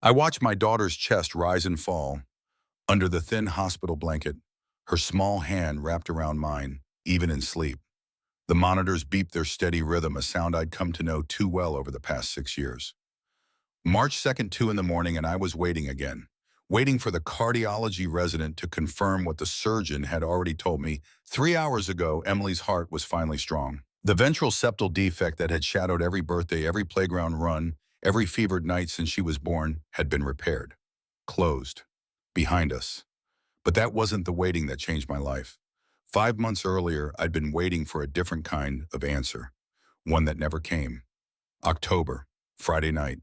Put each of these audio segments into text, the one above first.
I watched my daughter's chest rise and fall under the thin hospital blanket, her small hand wrapped around mine, even in sleep. The monitors beeped their steady rhythm, a sound I'd come to know too well over the past 6 years. March 2nd, 2 in the morning, and I was waiting again, waiting for the cardiology resident to confirm what the surgeon had already told me 3 hours ago. Emily's heart was finally strong. The ventral septal defect that had shadowed every birthday, every playground run, every fevered night since she was born had been repaired. Closed. Behind us. But that wasn't the waiting that changed my life. 5 months earlier, I'd been waiting for a different kind of answer, one that never came. October, Friday night.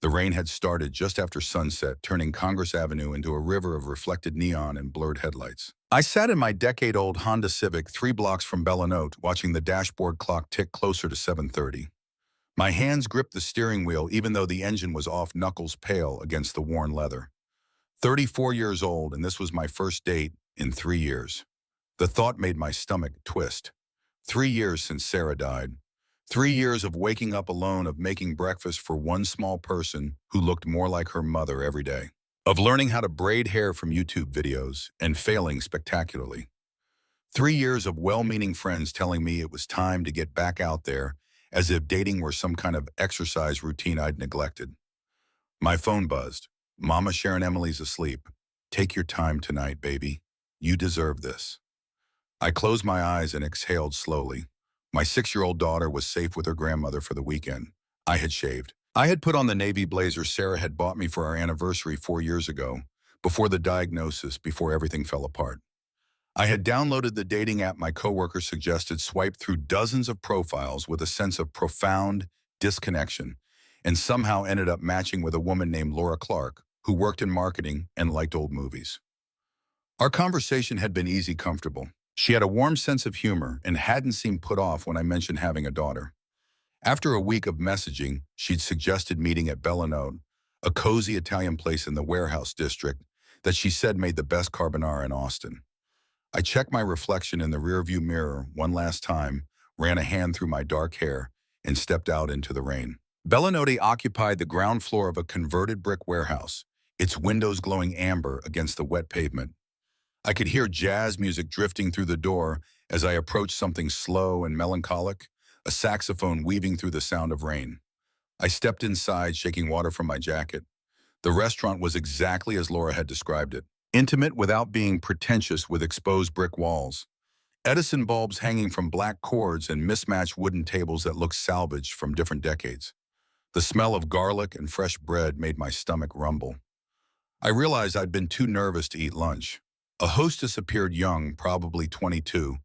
The rain had started just after sunset, turning Congress Avenue into a river of reflected neon and blurred headlights. I sat in my decade-old Honda Civic 3 blocks from Bellanote, watching the dashboard clock tick closer to 7:30. My hands gripped the steering wheel even though the engine was off, knuckles pale against the worn leather. 34 years old, and this was my first date in 3 years. The thought made my stomach twist. 3 years since Sarah died. 3 years of waking up alone, of making breakfast for one small person who looked more like her mother every day. Of learning how to braid hair from YouTube videos and failing spectacularly. 3 years of well-meaning friends telling me it was time to get back out there, as if dating were some kind of exercise routine I'd neglected. My phone buzzed. Mama Sharon, Emily's asleep. Take your time tonight, baby. You deserve this. I closed my eyes and exhaled slowly. My 6-year-old daughter was safe with her grandmother for the weekend. I had shaved. I had put on the navy blazer Sarah had bought me for our anniversary 4 years ago, before the diagnosis, before everything fell apart. I had downloaded the dating app my coworker suggested, swiped through dozens of profiles with a sense of profound disconnection, and somehow ended up matching with a woman named Laura Clark, who worked in marketing and liked old movies. Our conversation had been easy, comfortable. She had a warm sense of humor and hadn't seemed put off when I mentioned having a daughter. After a week of messaging, she'd suggested meeting at Bellanote, a cozy Italian place in the warehouse district that she said made the best carbonara in Austin. I checked my reflection in the rearview mirror one last time, ran a hand through my dark hair, and stepped out into the rain. Bellanote occupied the ground floor of a converted brick warehouse, its windows glowing amber against the wet pavement. I could hear jazz music drifting through the door as I approached, something slow and melancholic, a saxophone weaving through the sound of rain. I stepped inside, shaking water from my jacket. The restaurant was exactly as Laura had described it. Intimate without being pretentious, with exposed brick walls, Edison bulbs hanging from black cords, and mismatched wooden tables that looked salvaged from different decades. The smell of garlic and fresh bread made my stomach rumble. I realized I'd been too nervous to eat lunch. A hostess appeared young, probably 22,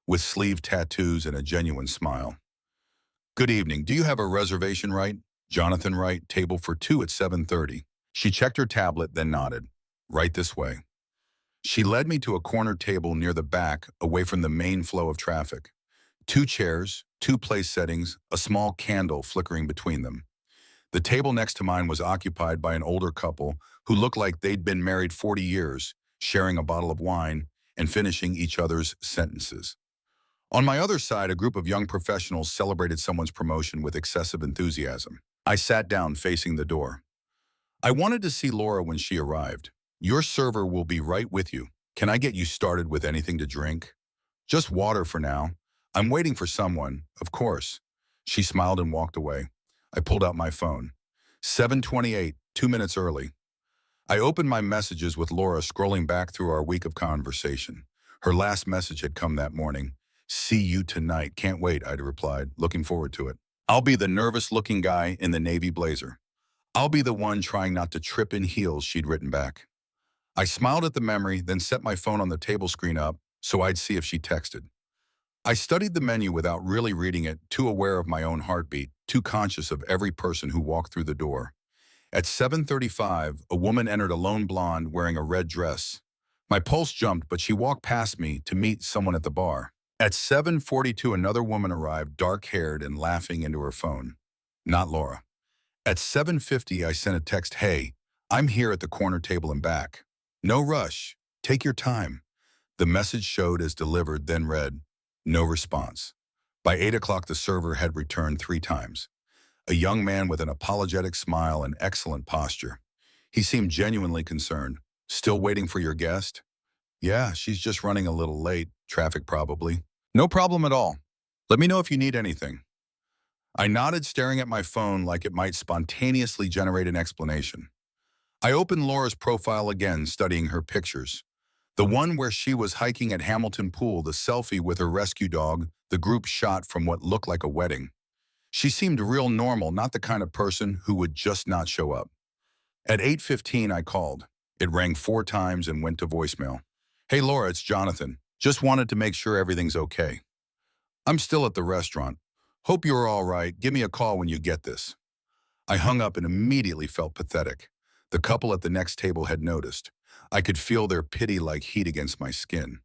with sleeve tattoos and a genuine smile. "Good evening. Do you have a reservation, right? Jonathan Wright, table for two at 7:30. She checked her tablet, then nodded. "Right this way." She led me to a corner table near the back, away from the main flow of traffic. 2 chairs, 2 place settings, a small candle flickering between them. The table next to mine was occupied by an older couple who looked like they'd been married 40 years, sharing a bottle of wine and finishing each other's sentences. On my other side, a group of young professionals celebrated someone's promotion with excessive enthusiasm. I sat down facing the door. I wanted to see Laura when she arrived. "Your server will be right with you. Can I get you started with anything to drink?" "Just water for now. I'm waiting for someone, of course." She smiled and walked away. I pulled out my phone. 7:28, 2 minutes early. I opened my messages with Laura, scrolling back through our week of conversation. Her last message had come that morning. "See you tonight. Can't wait," I'd replied, looking forward to it. "I'll be the nervous-looking guy in the navy blazer. I'll be the one trying not to trip in heels," she'd written back. I smiled at the memory, then set my phone on the table screen up so I'd see if she texted. I studied the menu without really reading it, too aware of my own heartbeat, too conscious of every person who walked through the door. At 7:35, a woman entered, a lone blonde wearing a red dress. My pulse jumped, but she walked past me to meet someone at the bar. At 7:42, another woman arrived, dark-haired and laughing into her phone. Not Laura. At 7:50, I sent a text, "Hey, I'm here at the corner table and back. No rush. Take your time." The message showed as delivered, then read, "No response." By 8 o'clock, the server had returned 3 times. A young man with an apologetic smile and excellent posture. He seemed genuinely concerned. Still waiting for your guest? Yeah, she's just running a little late. Traffic probably. No problem at all. Let me know if you need anything. I nodded, staring at my phone like it might spontaneously generate an explanation. I opened Laura's profile again, studying her pictures. The one where she was hiking at Hamilton Pool, the selfie with her rescue dog, the group shot from what looked like a wedding. She seemed real normal, not the kind of person who would just not show up. At 8:15, I called. It rang 4 times and went to voicemail. Hey Laura, it's Jonathan. Just wanted to make sure everything's okay. I'm still at the restaurant. Hope you're all right. Give me a call when you get this. I hung up and immediately felt pathetic. The couple at the next table had noticed. I could feel their pity like heat against my skin.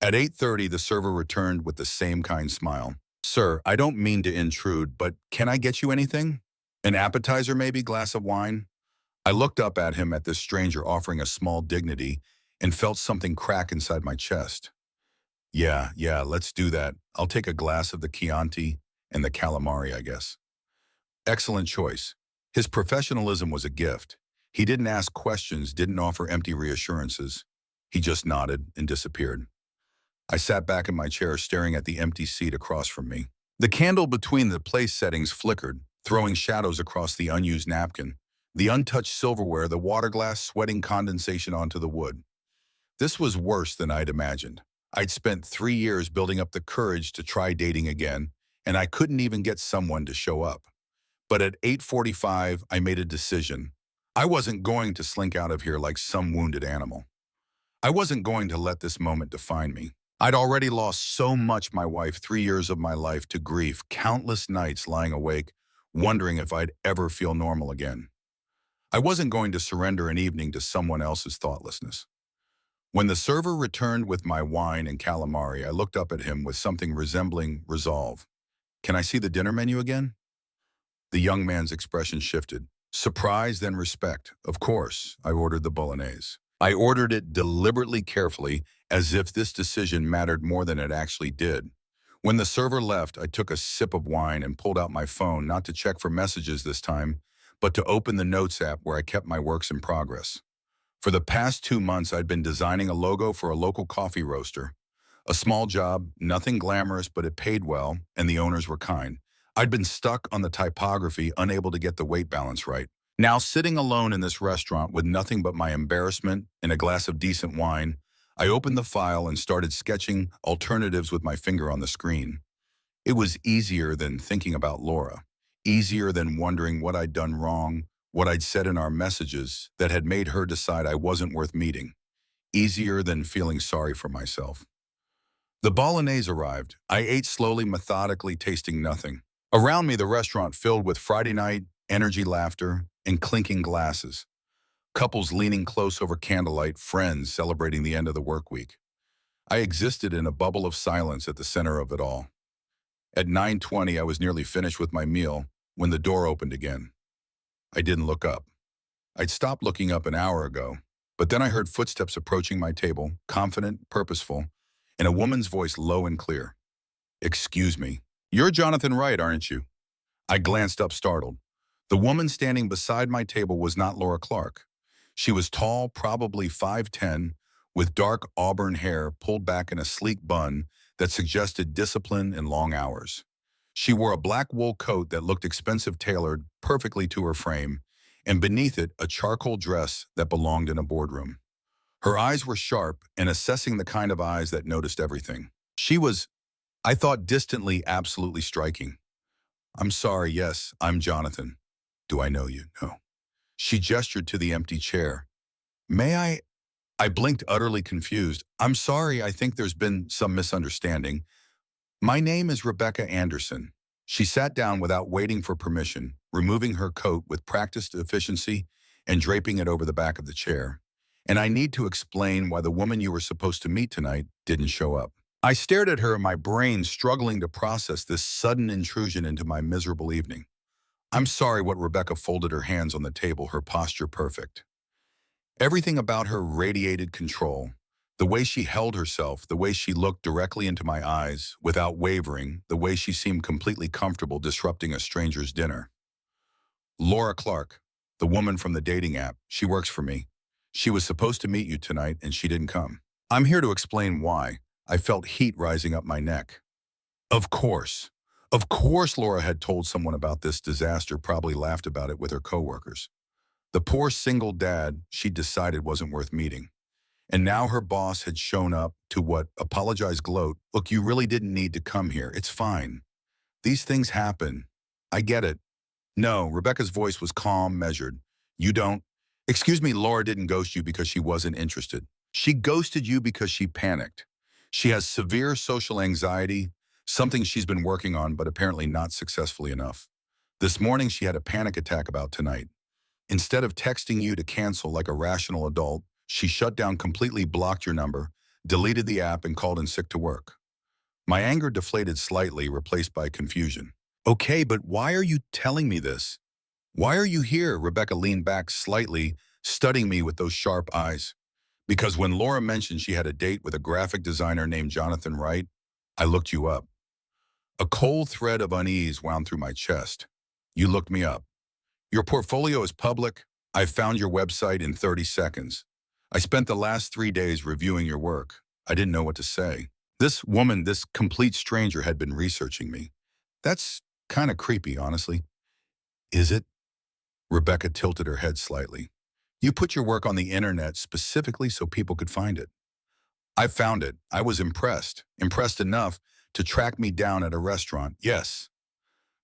At 8:30, the server returned with the same kind smile. Sir, I don't mean to intrude, but can I get you anything? An appetizer maybe, glass of wine? I looked up at him, at this stranger offering a small dignity, and felt something crack inside my chest. Yeah, let's do that. I'll take a glass of the Chianti and the calamari, I guess. Excellent choice. His professionalism was a gift. He didn't ask questions, didn't offer empty reassurances. He just nodded and disappeared. I sat back in my chair, staring at the empty seat across from me. The candle between the place settings flickered, throwing shadows across the unused napkin, the untouched silverware, the water glass sweating condensation onto the wood. This was worse than I'd imagined. I'd spent 3 years building up the courage to try dating again, and I couldn't even get someone to show up. But at 8:45, I made a decision. I wasn't going to slink out of here like some wounded animal. I wasn't going to let this moment define me. I'd already lost so much, my wife, 3 years of my life to grief, countless nights lying awake, wondering if I'd ever feel normal again. I wasn't going to surrender an evening to someone else's thoughtlessness. When the server returned with my wine and calamari, I looked up at him with something resembling resolve. Can I see the dinner menu again? The young man's expression shifted. Surprise, then respect. Of course, I ordered the bolognese. I ordered it deliberately carefully, as if this decision mattered more than it actually did. When the server left, I took a sip of wine and pulled out my phone, not to check for messages this time, but to open the Notes app where I kept my works in progress. For the past 2 months, I'd been designing a logo for a local coffee roaster. A small job, nothing glamorous, but it paid well, and the owners were kind. I'd been stuck on the typography, unable to get the weight balance right. Now, sitting alone in this restaurant with nothing but my embarrassment and a glass of decent wine, I opened the file and started sketching alternatives with my finger on the screen. It was easier than thinking about Laura, easier than wondering what I'd done wrong, what I'd said in our messages that had made her decide I wasn't worth meeting, easier than feeling sorry for myself. The bolognese arrived. I ate slowly, methodically, tasting nothing. Around me, the restaurant filled with Friday night, energy, laughter, and clinking glasses. Couples leaning close over candlelight, friends celebrating the end of the work week. I existed in a bubble of silence at the center of it all. At 9:20, I was nearly finished with my meal when the door opened again. I didn't look up. I'd stopped looking up an hour ago, but then I heard footsteps approaching my table, confident, purposeful, and a woman's voice low and clear. Excuse me. You're Jonathan Wright, aren't you? I glanced up, startled. The woman standing beside my table was not Laura Clark. She was tall, probably 5'10", with dark auburn hair pulled back in a sleek bun that suggested discipline and long hours. She wore a black wool coat that looked expensive, tailored perfectly to her frame, and beneath it a charcoal dress that belonged in a boardroom. Her eyes were sharp and assessing, the kind of eyes that noticed everything. She was, I thought, distantly, absolutely striking. I'm sorry, yes, I'm Jonathan. Do I know you? No. She gestured to the empty chair. May I? I blinked, utterly confused. I'm sorry, I think there's been some misunderstanding. My name is Rebecca Anderson. She sat down without waiting for permission, removing her coat with practiced efficiency and draping it over the back of the chair. And I need to explain why the woman you were supposed to meet tonight didn't show up. I stared at her, my brain struggling to process this sudden intrusion into my miserable evening. I'm sorry. What Rebecca folded her hands on the table, her posture perfect. Everything about her radiated control. The way she held herself, the way she looked directly into my eyes without wavering, the way she seemed completely comfortable disrupting a stranger's dinner. Laura Clark. The woman from the dating app. She works for me. She was supposed to meet you tonight and she didn't come. I'm here to explain why. I felt heat rising up my neck. Of course. Of course Laura had told someone about this disaster, probably laughed about it with her coworkers. The poor single dad she decided wasn't worth meeting. And now her boss had shown up to what? Apologize, gloat. Look, you really didn't need to come here. It's fine. These things happen. I get it. No, Rebecca's voice was calm, measured. You don't. Excuse me, Laura didn't ghost you because she wasn't interested. She ghosted you because she panicked. She has severe social anxiety, something she's been working on but apparently not successfully enough. This morning she had a panic attack about tonight. Instead of texting you to cancel like a rational adult, she shut down completely, blocked your number, deleted the app, and called in sick to work. My anger deflated slightly, replaced by confusion. Okay, but why are you telling me this? Why are you here? Rebecca leaned back slightly, studying me with those sharp eyes. Because when Laura mentioned she had a date with a graphic designer named Jonathan Wright, I looked you up. A cold thread of unease wound through my chest. You looked me up. Your portfolio is public. I found your website in 30 seconds. I spent the last 3 days reviewing your work. I didn't know what to say. This woman, this complete stranger, had been researching me. That's kind of creepy, honestly. Is it? Rebecca tilted her head slightly. You put your work on the internet specifically so people could find it. I found it. I was impressed. Impressed enough to track me down at a restaurant. Yes.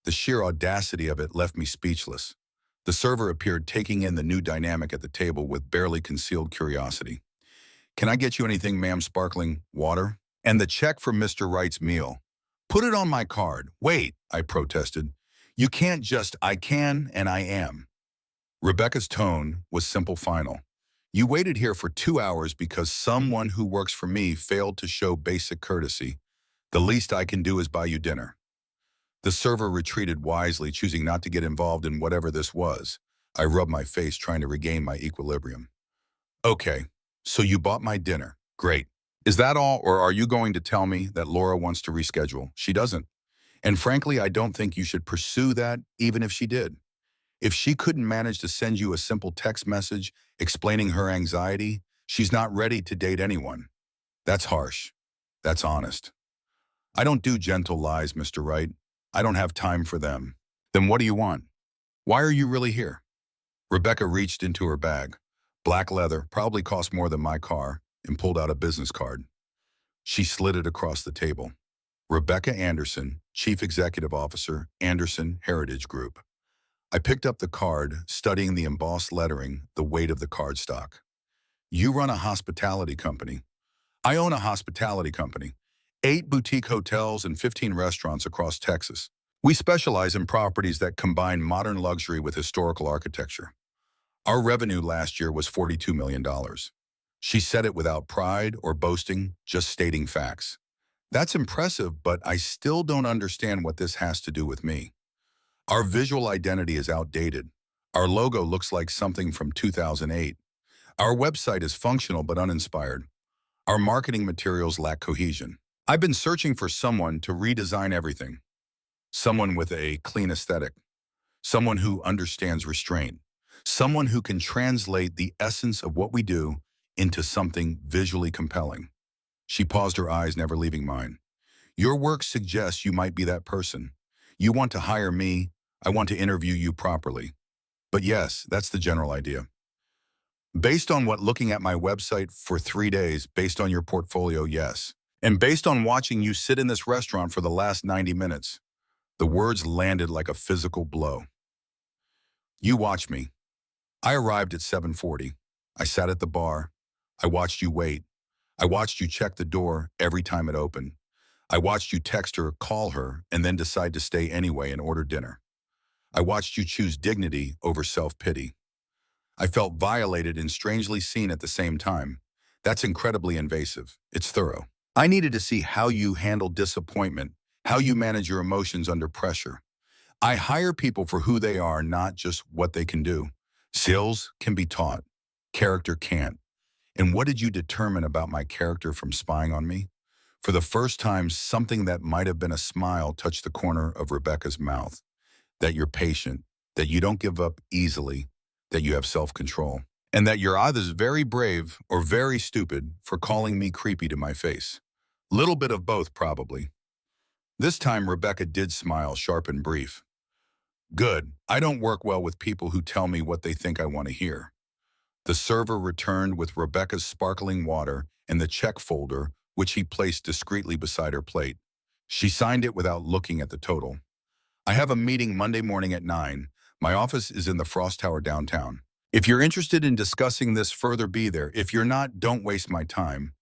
The sheer audacity of it left me speechless. The server appeared, taking in the new dynamic at the table with barely concealed curiosity. Can I get you anything, ma'am? Sparkling water? And the check for Mr. Wright's meal. Put it on my card. Wait, I protested. You can't just, I can and I am. Rebecca's tone was simple, final. You waited here for 2 hours because someone who works for me failed to show basic courtesy. The least I can do is buy you dinner. The server retreated wisely, choosing not to get involved in whatever this was. I rubbed my face, trying to regain my equilibrium. Okay, so you bought my dinner. Great. Is that all, or are you going to tell me that Laura wants to reschedule? She doesn't. And frankly, I don't think you should pursue that, even if she did. If she couldn't manage to send you a simple text message explaining her anxiety, she's not ready to date anyone. That's harsh. That's honest. I don't do gentle lies, Mr. Wright. I don't have time for them. Then what do you want? Why are you really here? Rebecca reached into her bag. Black leather, probably cost more than my car, and pulled out a business card. She slid it across the table. Rebecca Anderson, Chief Executive Officer, Anderson Heritage Group. I picked up the card, studying the embossed lettering, the weight of the cardstock. You run a hospitality company. I own a hospitality company. 8 boutique hotels and 15 restaurants across Texas. We specialize in properties that combine modern luxury with historical architecture. Our revenue last year was $42 million. She said it without pride or boasting, just stating facts. That's impressive, but I still don't understand what this has to do with me. Our visual identity is outdated. Our logo looks like something from 2008. Our website is functional but uninspired. Our marketing materials lack cohesion. I've been searching for someone to redesign everything. Someone with a clean aesthetic. Someone who understands restraint. Someone who can translate the essence of what we do into something visually compelling. She paused, her eyes never leaving mine. Your work suggests you might be that person. You want to hire me. I want to interview you properly. But yes, that's the general idea. Based on what, looking at my website for 3 days, based on your portfolio, yes. And based on watching you sit in this restaurant for the last 90 minutes, the words landed like a physical blow. You watch me. I arrived at 7:40. I sat at the bar. I watched you wait. I watched you check the door every time it opened. I watched you text her, call her, and then decide to stay anyway and order dinner. I watched you choose dignity over self-pity. I felt violated and strangely seen at the same time. That's incredibly invasive. It's thorough. I needed to see how you handle disappointment, how you manage your emotions under pressure. I hire people for who they are, not just what they can do. Skills can be taught. Character can't. And what did you determine about my character from spying on me? For the first time, something that might have been a smile touched the corner of Rebecca's mouth. That you're patient, that you don't give up easily, that you have self-control, and that you're either very brave or very stupid for calling me creepy to my face. Little bit of both, probably. This time, Rebecca did smile, sharp and brief. Good. I don't work well with people who tell me what they think I want to hear. The server returned with Rebecca's sparkling water and the check folder, which he placed discreetly beside her plate. She signed it without looking at the total. I have a meeting Monday morning at 9. My office is in the Frost Tower downtown. If you're interested in discussing this further, be there. If you're not, don't waste my time.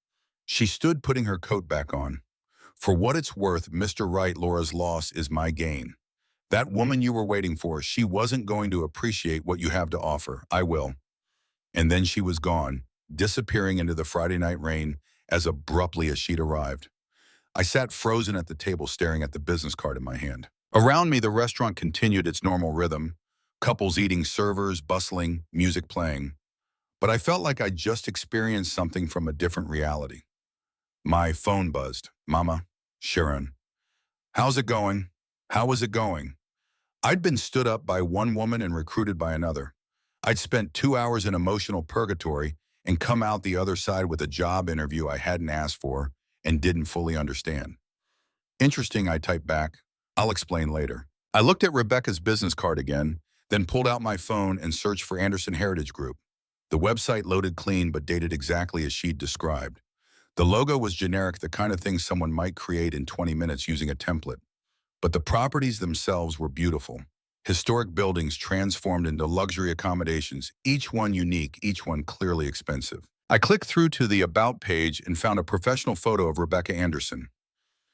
She stood, putting her coat back on. For what it's worth, Mr. Wright, Laura's loss is my gain. That woman you were waiting for, she wasn't going to appreciate what you have to offer. I will. And then she was gone, disappearing into the Friday night rain as abruptly as she'd arrived. I sat frozen at the table, staring at the business card in my hand. Around me, the restaurant continued its normal rhythm, couples eating, servers bustling, music playing. But I felt like I'd just experienced something from a different reality. My phone buzzed. Mama, Sharon. How's it going? How was it going? I'd been stood up by one woman and recruited by another. I'd spent 2 hours in emotional purgatory and come out the other side with a job interview I hadn't asked for and didn't fully understand. Interesting, I typed back. I'll explain later. I looked at Rebecca's business card again, then pulled out my phone and searched for Anderson Heritage Group. The website loaded clean but dated exactly as she'd described. The logo was generic, the kind of thing someone might create in 20 minutes using a template. But the properties themselves were beautiful. Historic buildings transformed into luxury accommodations, each one unique, each one clearly expensive. I clicked through to the About page and found a professional photo of Rebecca Anderson.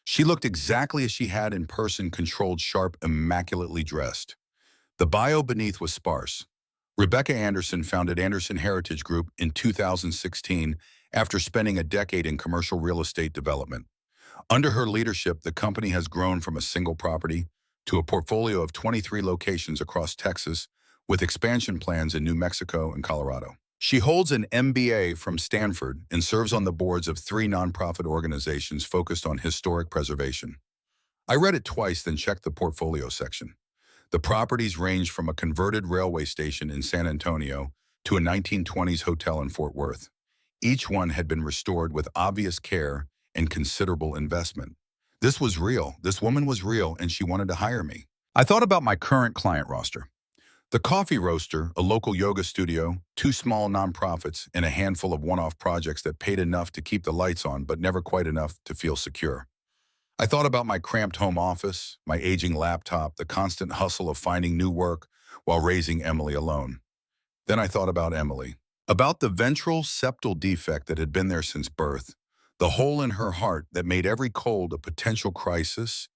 She looked exactly as she had in person, controlled, sharp, immaculately dressed. The bio beneath was sparse. Rebecca Anderson founded Anderson Heritage Group in 2016 after spending a decade in commercial real estate development. Under her leadership, the company has grown from a single property to a portfolio of 23 locations across Texas, with expansion plans in New Mexico and Colorado. She holds an MBA from Stanford and serves on the boards of 3 nonprofit organizations focused on historic preservation. I read it twice, then checked the portfolio section. The properties range from a converted railway station in San Antonio to a 1920s hotel in Fort Worth. Each one had been restored with obvious care and considerable investment. This was real. This woman was real, and she wanted to hire me. I thought about my current client roster. The Coffee Roaster, a local yoga studio, 2 small nonprofits, and a handful of one-off projects that paid enough to keep the lights on, but never quite enough to feel secure. I thought about my cramped home office, my aging laptop, the constant hustle of finding new work while raising Emily alone. Then I thought about Emily, about the ventral septal defect that had been there since birth, the hole in her heart that made every cold a potential crisis,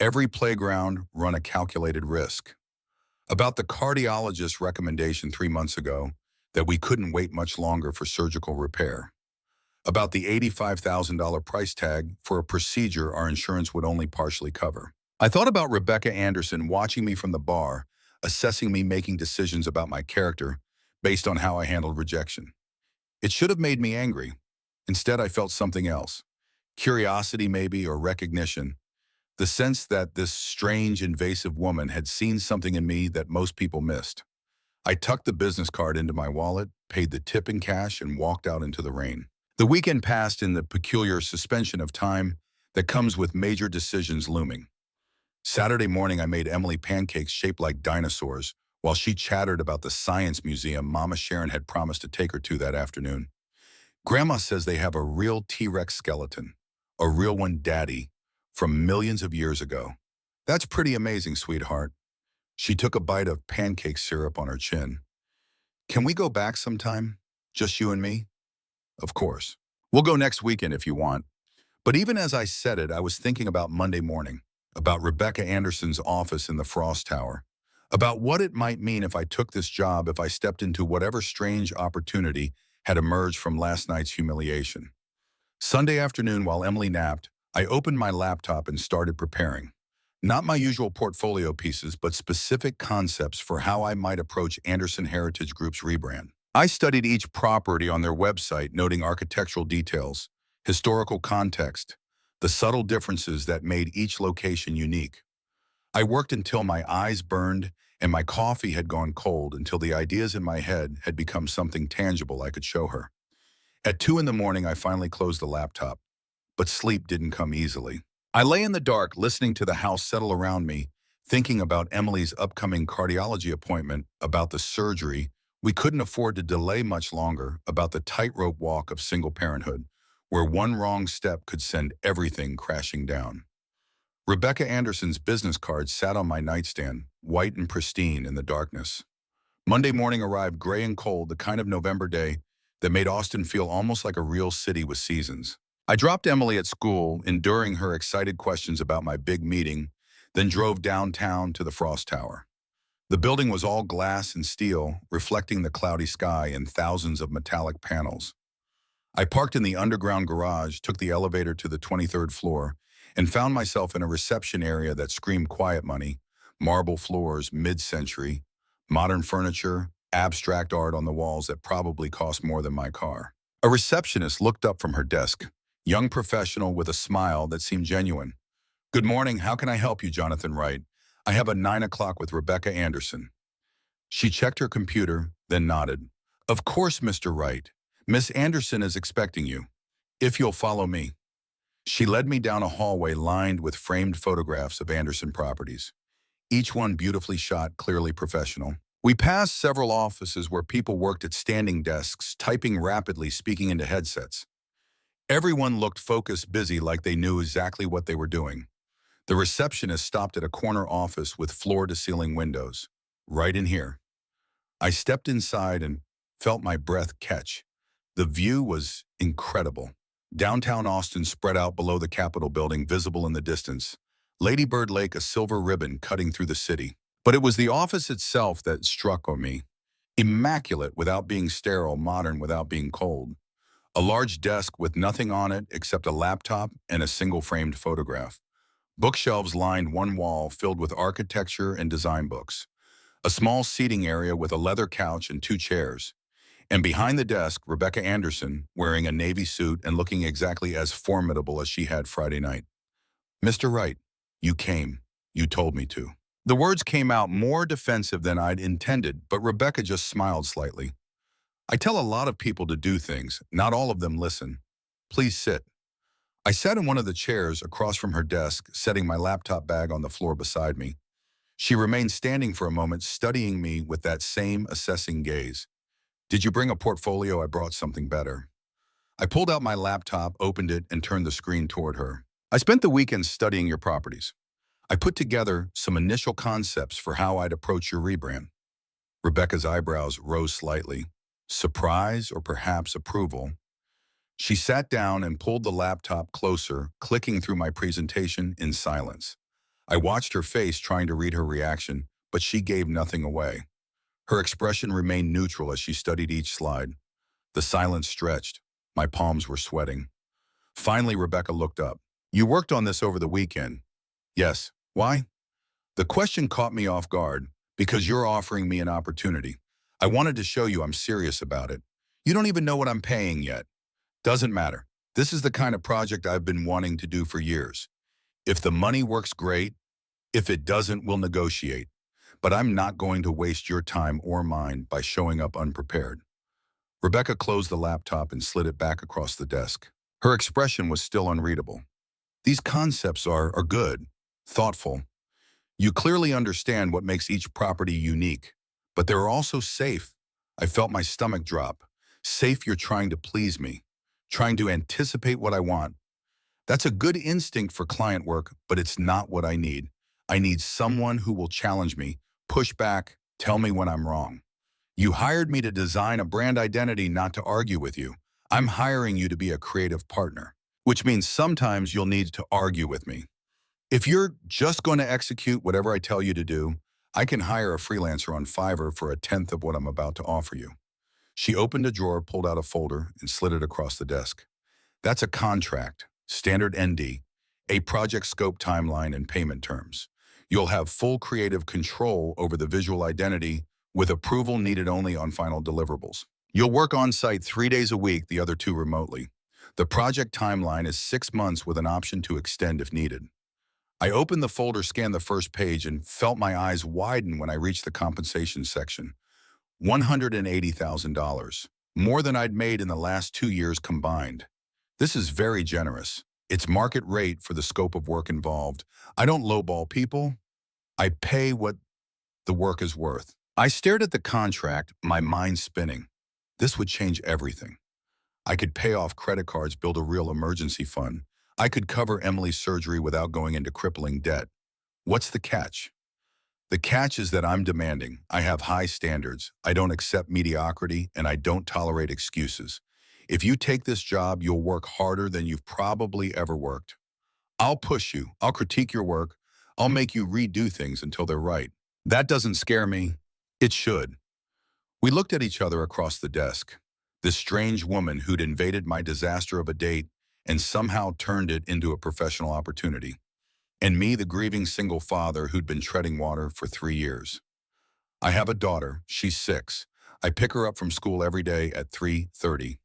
every playground run a calculated risk. About the cardiologist's recommendation 3 months ago that we couldn't wait much longer for surgical repair. About the $85,000 price tag for a procedure our insurance would only partially cover. I thought about Rebecca Anderson watching me from the bar, assessing me, making decisions about my character based on how I handled rejection. It should have made me angry. Instead, I felt something else. Curiosity, maybe, or recognition. The sense that this strange, invasive woman had seen something in me that most people missed. I tucked the business card into my wallet, paid the tip in cash, and walked out into the rain. The weekend passed in the peculiar suspension of time that comes with major decisions looming. Saturday morning, I made Emily pancakes shaped like dinosaurs while she chattered about the science museum Mama Sharon had promised to take her to that afternoon. Grandma says they have a real T-Rex skeleton, a real one, Daddy, from millions of years ago. That's pretty amazing, sweetheart. She took a bite of pancake syrup on her chin. Can we go back sometime? Just you and me? Of course. We'll go next weekend if you want. But even as I said it, I was thinking about Monday morning, about Rebecca Anderson's office in the Frost Tower, about what it might mean if I took this job, if I stepped into whatever strange opportunity had emerged from last night's humiliation. Sunday afternoon, while Emily napped, I opened my laptop and started preparing. Not my usual portfolio pieces, but specific concepts for how I might approach Anderson Heritage Group's rebrand. I studied each property on their website, noting architectural details, historical context, the subtle differences that made each location unique. I worked until my eyes burned and my coffee had gone cold until the ideas in my head had become something tangible I could show her. At 2 in the morning, I finally closed the laptop, but sleep didn't come easily. I lay in the dark, listening to the house settle around me, thinking about Emily's upcoming cardiology appointment, about the surgery we couldn't afford to delay much longer, about the tightrope walk of single parenthood, where one wrong step could send everything crashing down. Rebecca Anderson's business card sat on my nightstand, white and pristine in the darkness. Monday morning arrived gray and cold, the kind of November day that made Austin feel almost like a real city with seasons. I dropped Emily at school, enduring her excited questions about my big meeting, then drove downtown to the Frost Tower. The building was all glass and steel, reflecting the cloudy sky and thousands of metallic panels. I parked in the underground garage, took the elevator to the 23rd floor, and found myself in a reception area that screamed quiet money: marble floors, mid-century, modern furniture, abstract art on the walls that probably cost more than my car. A receptionist looked up from her desk, young professional with a smile that seemed genuine. "Good morning, how can I help you, Jonathan Wright? I have a 9 o'clock with Rebecca Anderson." She checked her computer, then nodded. "Of course, Mr. Wright. Miss Anderson is expecting you. If you'll follow me." She led me down a hallway lined with framed photographs of Anderson properties, each one beautifully shot, clearly professional. We passed several offices where people worked at standing desks, typing rapidly, speaking into headsets. Everyone looked focused, busy, like they knew exactly what they were doing. The receptionist stopped at a corner office with floor-to-ceiling windows. "Right in here." I stepped inside and felt my breath catch. The view was incredible. Downtown Austin spread out below the Capitol building, visible in the distance. Lady Bird Lake, a silver ribbon cutting through the city. But it was the office itself that struck on me. Immaculate without being sterile, modern without being cold. A large desk with nothing on it except a laptop and a single framed photograph. Bookshelves lined one wall, filled with architecture and design books. A small seating area with a leather couch and 2 chairs. And behind the desk, Rebecca Anderson, wearing a navy suit and looking exactly as formidable as she had Friday night. "Mr. Wright, you came. You told me to." The words came out more defensive than I'd intended, but Rebecca just smiled slightly. "I tell a lot of people to do things. Not all of them listen. Please sit." I sat in one of the chairs across from her desk, setting my laptop bag on the floor beside me. She remained standing for a moment, studying me with that same assessing gaze. "Did you bring a portfolio? I brought something better." I pulled out my laptop, opened it, and turned the screen toward her. "I spent the weekend studying your properties. I put together some initial concepts for how I'd approach your rebrand." Rebecca's eyebrows rose slightly. Surprise or perhaps approval. She sat down and pulled the laptop closer, clicking through my presentation in silence. I watched her face, trying to read her reaction, but she gave nothing away. Her expression remained neutral as she studied each slide. The silence stretched. My palms were sweating. Finally, Rebecca looked up. "You worked on this over the weekend?" "Yes." "Why?" The question caught me off guard. "Because you're offering me an opportunity. I wanted to show you I'm serious about it. You don't even know what I'm paying yet." "Doesn't matter. This is the kind of project I've been wanting to do for years. If the money works, great. If it doesn't, we'll negotiate. But I'm not going to waste your time or mine by showing up unprepared." Rebecca closed the laptop and slid it back across the desk. Her expression was still unreadable. "These concepts are good, thoughtful. You clearly understand what makes each property unique, but they're also safe." I felt my stomach drop. "Safe, you're trying to please me, trying to anticipate what I want. That's a good instinct for client work, but it's not what I need. I need someone who will challenge me, push back, tell me when I'm wrong. You hired me to design a brand identity, not to argue with you. I'm hiring you to be a creative partner, which means sometimes you'll need to argue with me. If you're just going to execute whatever I tell you to do, I can hire a freelancer on Fiverr for 1/10 of what I'm about to offer you." She opened a drawer, pulled out a folder, and slid it across the desk. "That's a contract, standard ND, a project scope, timeline, and payment terms. You'll have full creative control over the visual identity, with approval needed only on final deliverables. You'll work on site 3 days a week, the other 2 remotely. The project timeline is 6 months with an option to extend if needed." I opened the folder, scanned the first page, and felt my eyes widen when I reached the compensation section. $180,000, more than I'd made in the last 2 years combined. This is very generous. It's market rate for the scope of work involved. I don't lowball people. I pay what the work is worth. I stared at the contract, my mind spinning. This would change everything. I could pay off credit cards, build a real emergency fund. I could cover Emily's surgery without going into crippling debt. What's the catch? The catch is that I'm demanding. I have high standards. I don't accept mediocrity, and I don't tolerate excuses. If you take this job, you'll work harder than you've probably ever worked. I'll push you. I'll critique your work. I'll make you redo things until they're right. That doesn't scare me. It should. We looked at each other across the desk. This strange woman who'd invaded my disaster of a date and somehow turned it into a professional opportunity. And me, the grieving single father who'd been treading water for 3 years. I have a daughter. She's 6. I pick her up from school every day at 3:30.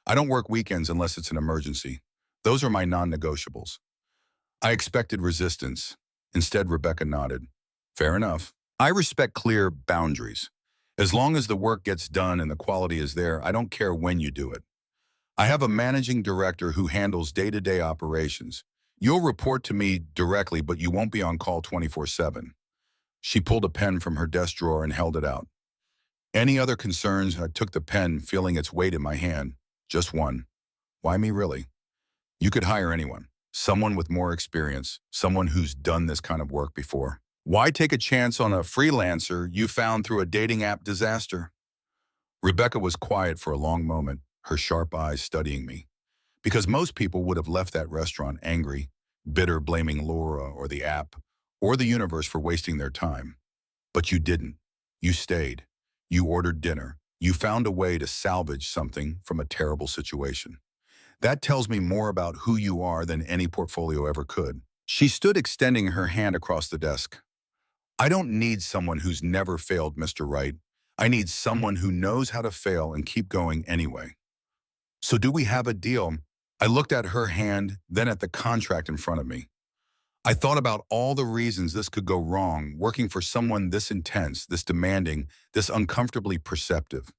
I don't work weekends unless it's an emergency. Those are my non-negotiables. I expected resistance. Instead, Rebecca nodded. Fair enough. I respect clear boundaries. As long as the work gets done and the quality is there, I don't care when you do it. I have a managing director who handles day-to-day operations. You'll report to me directly, but you won't be on call 24/7. She pulled a pen from her desk drawer and held it out. Any other concerns? I took the pen, feeling its weight in my hand. Just one. Why me, really? You could hire anyone. Someone with more experience. Someone who's done this kind of work before. Why take a chance on a freelancer you found through a dating app disaster? Rebecca was quiet for a long moment, her sharp eyes studying me. Because most people would have left that restaurant angry, bitter, blaming Laura or the app or the universe for wasting their time. But you didn't. You stayed. You ordered dinner. You found a way to salvage something from a terrible situation. That tells me more about who you are than any portfolio ever could. She stood, extending her hand across the desk. I don't need someone who's never failed, Mr. Wright. I need someone who knows how to fail and keep going anyway. So do we have a deal? I looked at her hand, then at the contract in front of me. I thought about all the reasons this could go wrong, working for someone this intense, this demanding, this uncomfortably perceptive.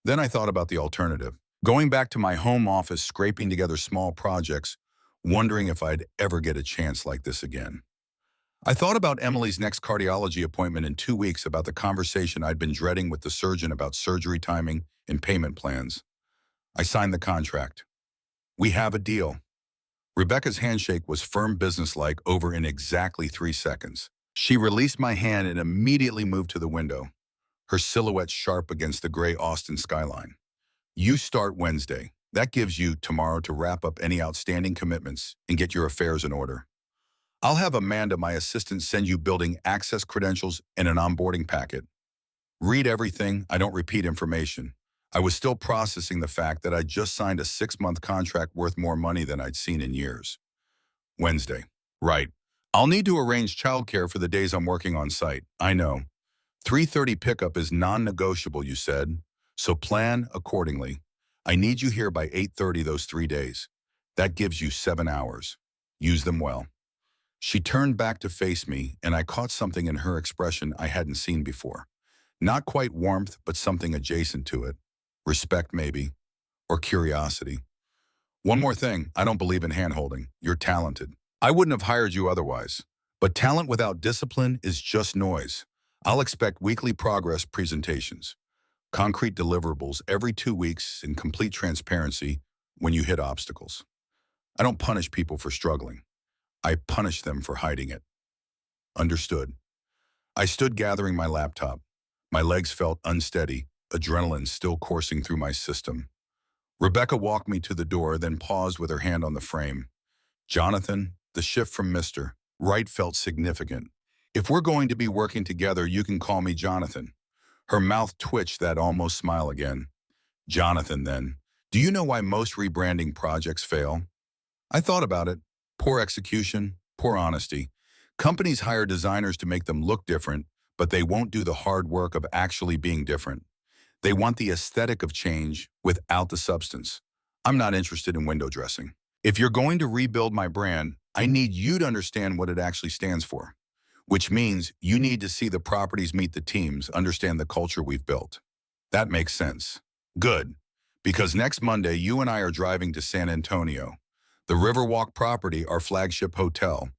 Then I thought about the alternative. Going back to my home office, scraping together small projects, wondering if I'd ever get a chance like this again. I thought about Emily's next cardiology appointment in 2 weeks, about the conversation I'd been dreading with the surgeon about surgery timing and payment plans. I signed the contract. We have a deal. Rebecca's handshake was firm, businesslike, over in exactly 3 seconds. She released my hand and immediately moved to the window, her silhouette sharp against the gray Austin skyline. You start Wednesday. That gives you tomorrow to wrap up any outstanding commitments and get your affairs in order. I'll have Amanda, my assistant, send you building access credentials and an onboarding packet. Read everything. I don't repeat information. I was still processing the fact that I'd just signed a 6-month contract worth more money than I'd seen in years. Wednesday. Right. I'll need to arrange childcare for the days I'm working on site. I know. 3:30 pickup is non-negotiable, you said. So plan accordingly. I need you here by 8:30 those 3 days. That gives you 7 hours. Use them well. She turned back to face me, and I caught something in her expression I hadn't seen before. Not quite warmth, but something adjacent to it. Respect, maybe, or curiosity. One more thing, I don't believe in hand-holding. You're talented. I wouldn't have hired you otherwise. But talent without discipline is just noise. I'll expect weekly progress presentations, concrete deliverables every 2 weeks, and complete transparency when you hit obstacles. I don't punish people for struggling. I punish them for hiding it. Understood. I stood, gathering my laptop. My legs felt unsteady, adrenaline still coursing through my system. Rebecca walked me to the door, then paused with her hand on the frame. Jonathan, the shift from Mr. Wright felt significant. If we're going to be working together, you can call me Jonathan. Her mouth twitched, that almost smile again. Jonathan, then. Do you know why most rebranding projects fail? I thought about it. Poor execution, poor honesty. Companies hire designers to make them look different, but they won't do the hard work of actually being different. They want the aesthetic of change without the substance. I'm not interested in window dressing. If you're going to rebuild my brand, I need you to understand what it actually stands for, which means you need to see the properties meet the teams, understand the culture we've built. That makes sense. Good. Because next Monday, you and I are driving to San Antonio, the Riverwalk property, our flagship hotel.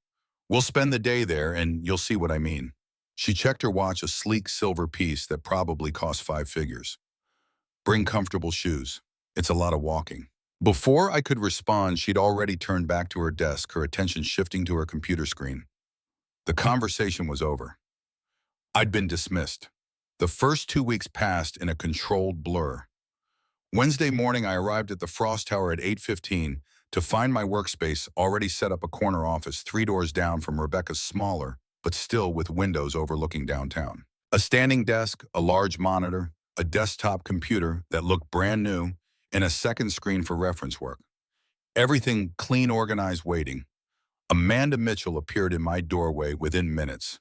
We'll spend the day there and you'll see what I mean. She checked her watch, a sleek silver piece that probably cost 5 figures. Bring comfortable shoes. It's a lot of walking. Before I could respond, she'd already turned back to her desk, her attention shifting to her computer screen. The conversation was over. I'd been dismissed. The first 2 weeks passed in a controlled blur. Wednesday morning, I arrived at the Frost Tower at 8:15 to find my workspace already set up, a corner office 3 doors down from Rebecca's, smaller, but still with windows overlooking downtown. A standing desk, a large monitor, a desktop computer that looked brand new, and a second screen for reference work. Everything clean, organized, waiting. Amanda Mitchell appeared in my doorway within minutes.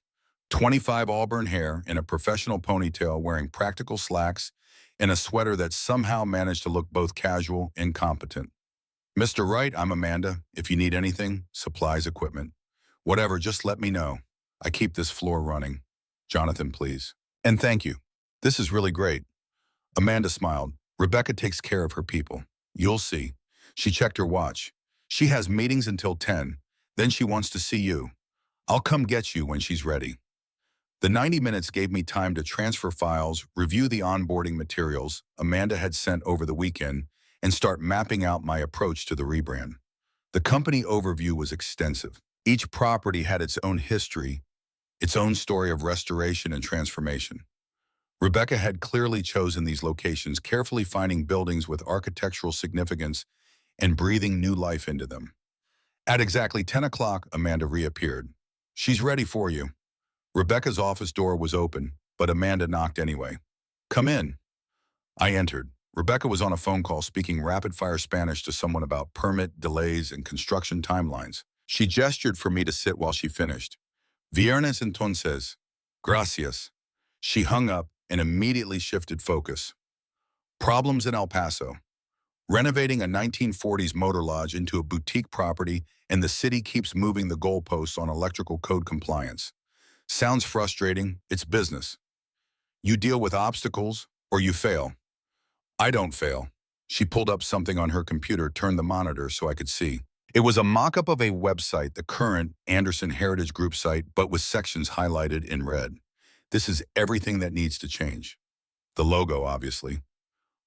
25 auburn hair in a professional ponytail, wearing practical slacks and a sweater that somehow managed to look both casual and competent. Mr. Wright, I'm Amanda. If you need anything, supplies, equipment, whatever, just let me know. I keep this floor running. Jonathan, please. And thank you. This is really great. Amanda smiled. Rebecca takes care of her people. You'll see. She checked her watch. She has meetings until 10. Then she wants to see you. I'll come get you when she's ready. The 90 minutes gave me time to transfer files, review the onboarding materials Amanda had sent over the weekend, and start mapping out my approach to the rebrand. The company overview was extensive. Each property had its own history, its own story of restoration and transformation. Rebecca had clearly chosen these locations, carefully finding buildings with architectural significance and breathing new life into them. At exactly 10 o'clock, Amanda reappeared. She's ready for you. Rebecca's office door was open, but Amanda knocked anyway. Come in. I entered. Rebecca was on a phone call speaking rapid-fire Spanish to someone about permit delays and construction timelines. She gestured for me to sit while she finished. Viernes entonces. Gracias. She hung up and immediately shifted focus. Problems in El Paso. Renovating a 1940s motor lodge into a boutique property, and the city keeps moving the goalposts on electrical code compliance. Sounds frustrating. It's business. You deal with obstacles or you fail. I don't fail. She pulled up something on her computer, turned the monitor so I could see. It was a mock-up of a website, the current Anderson Heritage Group site, but with sections highlighted in red. This is everything that needs to change. The logo, obviously,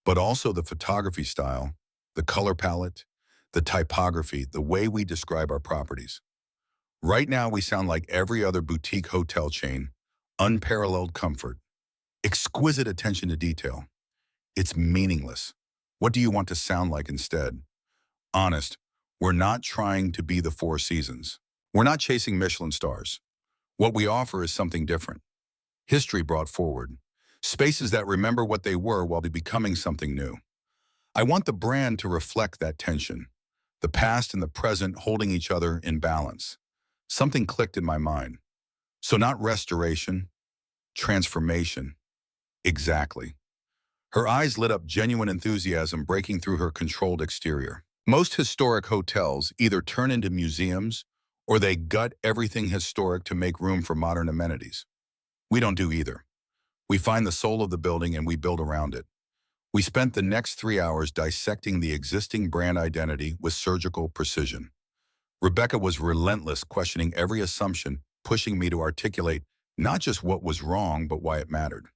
but also the photography style, the color palette, the typography, the way we describe our properties. Right now, we sound like every other boutique hotel chain. Unparalleled comfort, exquisite attention to detail. It's meaningless. What do you want to sound like instead? Honest, we're not trying to be the Four Seasons. We're not chasing Michelin stars. What we offer is something different. History brought forward. Spaces that remember what they were while becoming something new. I want the brand to reflect that tension. The past and the present holding each other in balance. Something clicked in my mind. So not restoration, transformation. Exactly. Her eyes lit up, genuine enthusiasm breaking through her controlled exterior. Most historic hotels either turn into museums or they gut everything historic to make room for modern amenities. We don't do either. We find the soul of the building and we build around it. We spent the next 3 hours dissecting the existing brand identity with surgical precision. Rebecca was relentless, questioning every assumption, pushing me to articulate not just what was wrong, but why it mattered.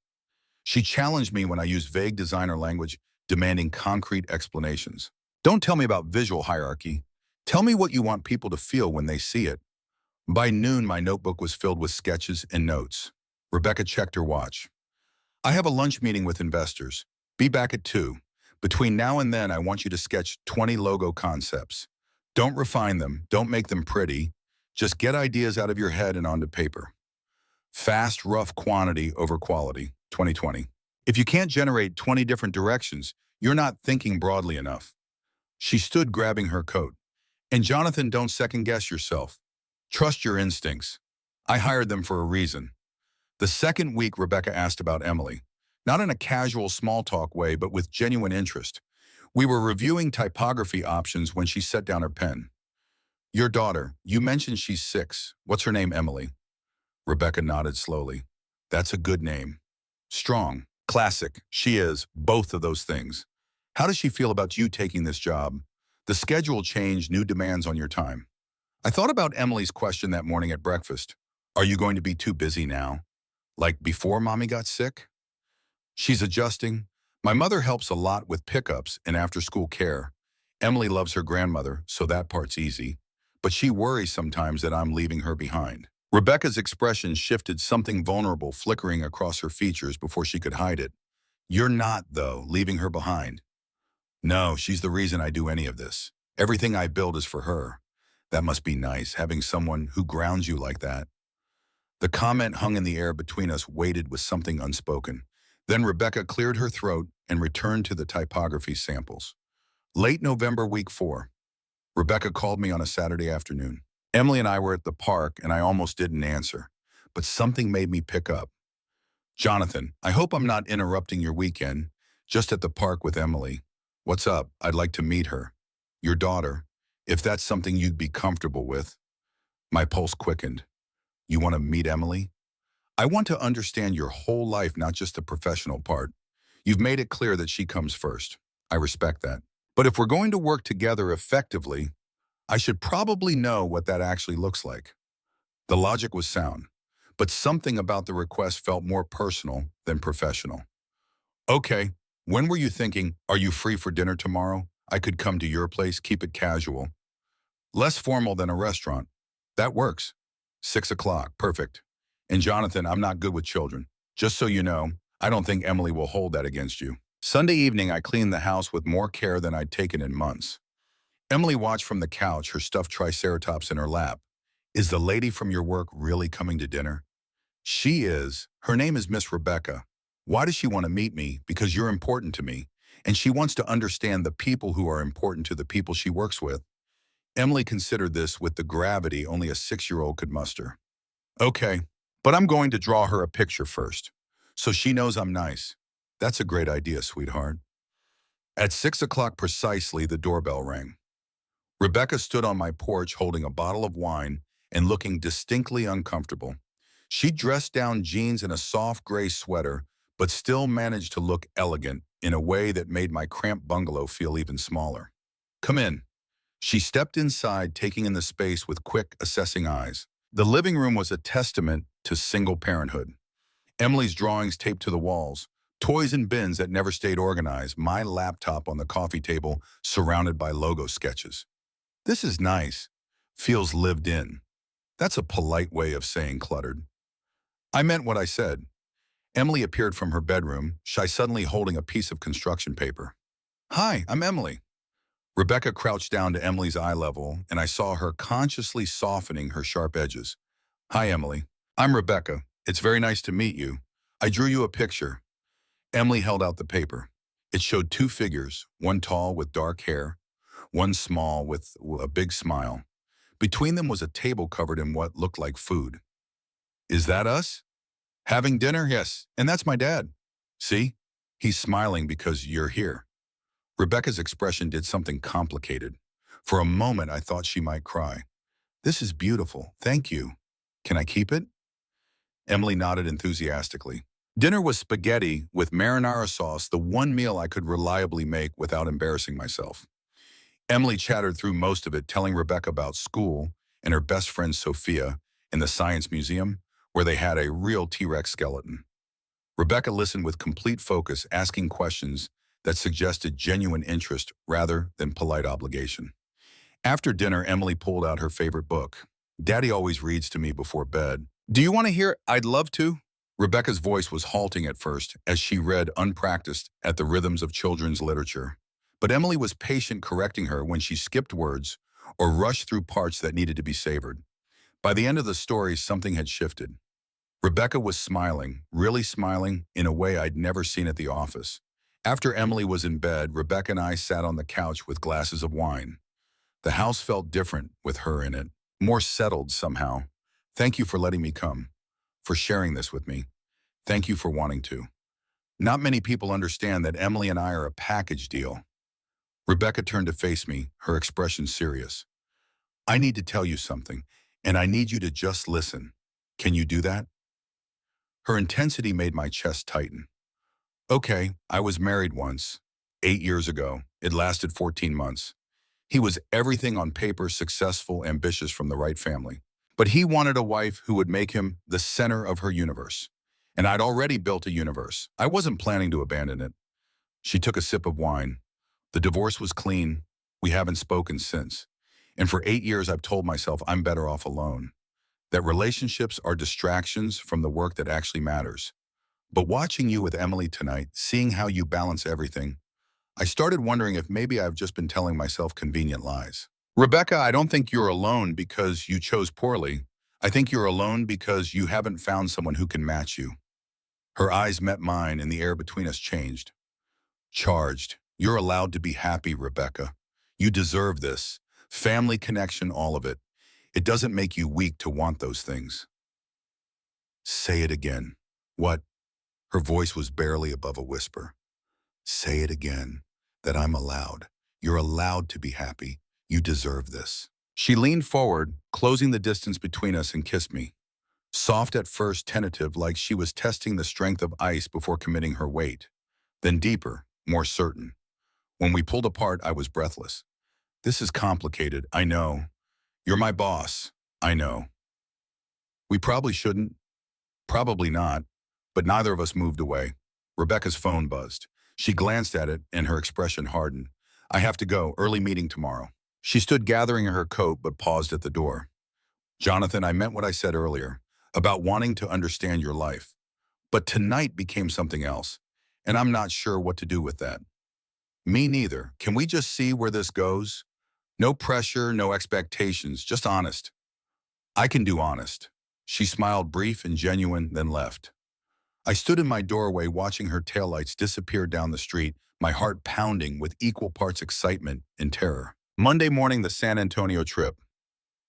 She challenged me when I used vague designer language, demanding concrete explanations. Don't tell me about visual hierarchy. Tell me what you want people to feel when they see it. By noon, my notebook was filled with sketches and notes. Rebecca checked her watch. I have a lunch meeting with investors. Be back at 2. Between now and then, I want you to sketch 20 logo concepts. Don't refine them. Don't make them pretty. Just get ideas out of your head and onto paper. Fast, rough quantity over quality, 2020. If you can't generate 20 different directions, you're not thinking broadly enough. She stood, grabbing her coat. And Jonathan, don't second-guess yourself. Trust your instincts. I hired them for a reason. The second week, Rebecca asked about Emily. Not in a casual small talk way, but with genuine interest. We were reviewing typography options when she set down her pen. Your daughter, you mentioned she's 6. What's her name, Emily? Rebecca nodded slowly. That's a good name. Strong, classic. She is, both of those things. How does she feel about you taking this job? The schedule changed, new demands on your time. I thought about Emily's question that morning at breakfast. Are you going to be too busy now? Like before mommy got sick? She's adjusting. My mother helps a lot with pickups and after-school care. Emily loves her grandmother, so that part's easy. But she worries sometimes that I'm leaving her behind. Rebecca's expression shifted, something vulnerable flickering across her features before she could hide it. You're not, though, leaving her behind. No, she's the reason I do any of this. Everything I build is for her. That must be nice, having someone who grounds you like that. The comment hung in the air between us, weighted with something unspoken. Then Rebecca cleared her throat and returned to the typography samples. Late November, week 4. Rebecca called me on a Saturday afternoon. Emily and I were at the park, and I almost didn't answer. But something made me pick up. Jonathan, I hope I'm not interrupting your weekend. Just at the park with Emily. What's up? I'd like to meet her. Your daughter. If that's something you'd be comfortable with. My pulse quickened. You want to meet Emily? I want to understand your whole life, not just the professional part. You've made it clear that she comes first. I respect that. But if we're going to work together effectively, I should probably know what that actually looks like. The logic was sound, but something about the request felt more personal than professional. Okay, when were you thinking, are you free for dinner tomorrow? I could come to your place, keep it casual. Less formal than a restaurant. That works. 6 o'clock, perfect. And Jonathan, I'm not good with children. Just so you know, I don't think Emily will hold that against you. Sunday evening, I cleaned the house with more care than I'd taken in months. Emily watched from the couch, her stuffed triceratops in her lap. Is the lady from your work really coming to dinner? She is. Her name is Miss Rebecca. Why does she want to meet me? Because you're important to me. And she wants to understand the people who are important to the people she works with. Emily considered this with the gravity only a 6-year-old could muster. Okay, but I'm going to draw her a picture first, so she knows I'm nice. That's a great idea, sweetheart. At 6 o'clock precisely, the doorbell rang. Rebecca stood on my porch holding a bottle of wine and looking distinctly uncomfortable. She dressed down jeans and a soft gray sweater, but still managed to look elegant in a way that made my cramped bungalow feel even smaller. Come in. She stepped inside, taking in the space with quick, assessing eyes. The living room was a testament to single parenthood. Emily's drawings taped to the walls, toys in bins that never stayed organized, my laptop on the coffee table surrounded by logo sketches. This is nice. Feels lived in. That's a polite way of saying cluttered. I meant what I said. Emily appeared from her bedroom, shy suddenly holding a piece of construction paper. Hi, I'm Emily. Rebecca crouched down to Emily's eye level, and I saw her consciously softening her sharp edges. Hi, Emily. I'm Rebecca. It's very nice to meet you. I drew you a picture. Emily held out the paper. It showed 2 figures, one tall with dark hair, one small with a big smile. Between them was a table covered in what looked like food. Is that us? Having dinner? Yes. And that's my dad. See? He's smiling because you're here. Rebecca's expression did something complicated. For a moment, I thought she might cry. This is beautiful. Thank you. Can I keep it? Emily nodded enthusiastically. Dinner was spaghetti with marinara sauce, the one meal I could reliably make without embarrassing myself. Emily chattered through most of it, telling Rebecca about school and her best friend Sophia in the Science Museum, where they had a real T-Rex skeleton. Rebecca listened with complete focus, asking questions that suggested genuine interest rather than polite obligation. After dinner, Emily pulled out her favorite book. Daddy always reads to me before bed. Do you want to hear I'd love to? Rebecca's voice was halting at first as she read unpracticed at the rhythms of children's literature. But Emily was patient, correcting her when she skipped words or rushed through parts that needed to be savored. By the end of the story, something had shifted. Rebecca was smiling, really smiling, in a way I'd never seen at the office. After Emily was in bed, Rebecca and I sat on the couch with glasses of wine. The house felt different with her in it, more settled somehow. Thank you for letting me come, for sharing this with me. Thank you for wanting to. Not many people understand that Emily and I are a package deal. Rebecca turned to face me, her expression serious. I need to tell you something, and I need you to just listen. Can you do that? Her intensity made my chest tighten. Okay, I was married once, 8 years ago. It lasted 14 months. He was everything on paper, successful, ambitious from the right family. But he wanted a wife who would make him the center of her universe. And I'd already built a universe. I wasn't planning to abandon it. She took a sip of wine. The divorce was clean. We haven't spoken since. And for 8 years, I've told myself I'm better off alone. That relationships are distractions from the work that actually matters. But watching you with Emily tonight, seeing how you balance everything, I started wondering if maybe I've just been telling myself convenient lies. Rebecca, I don't think you're alone because you chose poorly. I think you're alone because you haven't found someone who can match you. Her eyes met mine and the air between us changed. Charged. You're allowed to be happy, Rebecca. You deserve this. Family connection, all of it. It doesn't make you weak to want those things. Say it again. What? Her voice was barely above a whisper. Say it again. That I'm allowed. You're allowed to be happy. You deserve this. She leaned forward, closing the distance between us, and kissed me. Soft at first, tentative, like she was testing the strength of ice before committing her weight. Then deeper, more certain. When we pulled apart, I was breathless. This is complicated, I know. You're my boss, I know. We probably shouldn't, probably not, but neither of us moved away. Rebecca's phone buzzed. She glanced at it and her expression hardened. I have to go, early meeting tomorrow. She stood gathering her coat but paused at the door. Jonathan, I meant what I said earlier, about wanting to understand your life. But tonight became something else, and I'm not sure what to do with that. Me neither. Can we just see where this goes? No pressure, no expectations, just honest. I can do honest. She smiled, brief and genuine, then left. I stood in my doorway watching her taillights disappear down the street, my heart pounding with equal parts excitement and terror. Monday morning, the San Antonio trip.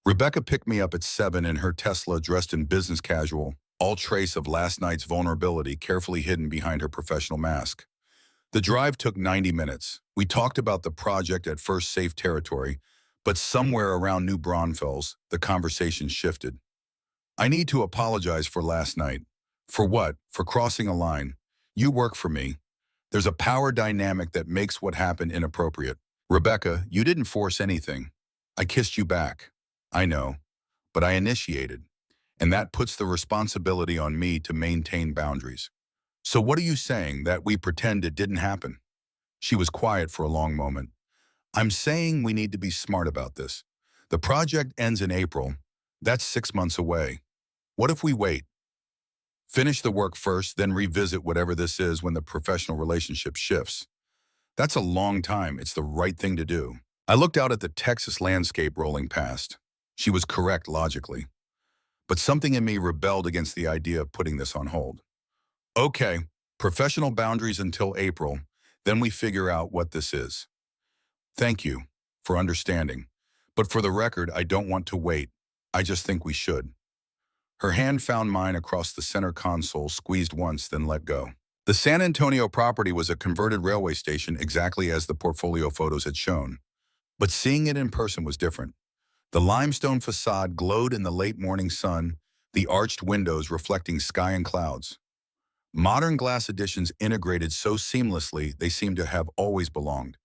Rebecca picked me up at 7 in her Tesla, dressed in business casual, all trace of last night's vulnerability carefully hidden behind her professional mask. The drive took 90 minutes. We talked about the project at first safe territory, but somewhere around New Braunfels, the conversation shifted. I need to apologize for last night. For what? For crossing a line. You work for me. There's a power dynamic that makes what happened inappropriate. Rebecca, you didn't force anything. I kissed you back. I know, but I initiated, and that puts the responsibility on me to maintain boundaries. So what are you saying, that we pretend it didn't happen? She was quiet for a long moment. I'm saying we need to be smart about this. The project ends in April. That's 6 months away. What if we wait? Finish the work first, then revisit whatever this is when the professional relationship shifts. That's a long time. It's the right thing to do. I looked out at the Texas landscape rolling past. She was correct logically. But something in me rebelled against the idea of putting this on hold. Okay, professional boundaries until April, then we figure out what this is. Thank you for understanding. But for the record, I don't want to wait. I just think we should. Her hand found mine across the center console, squeezed once, then let go. The San Antonio property was a converted railway station exactly as the portfolio photos had shown. But seeing it in person was different. The limestone facade glowed in the late morning sun, the arched windows reflecting sky and clouds. Modern glass additions integrated so seamlessly they seemed to have always belonged.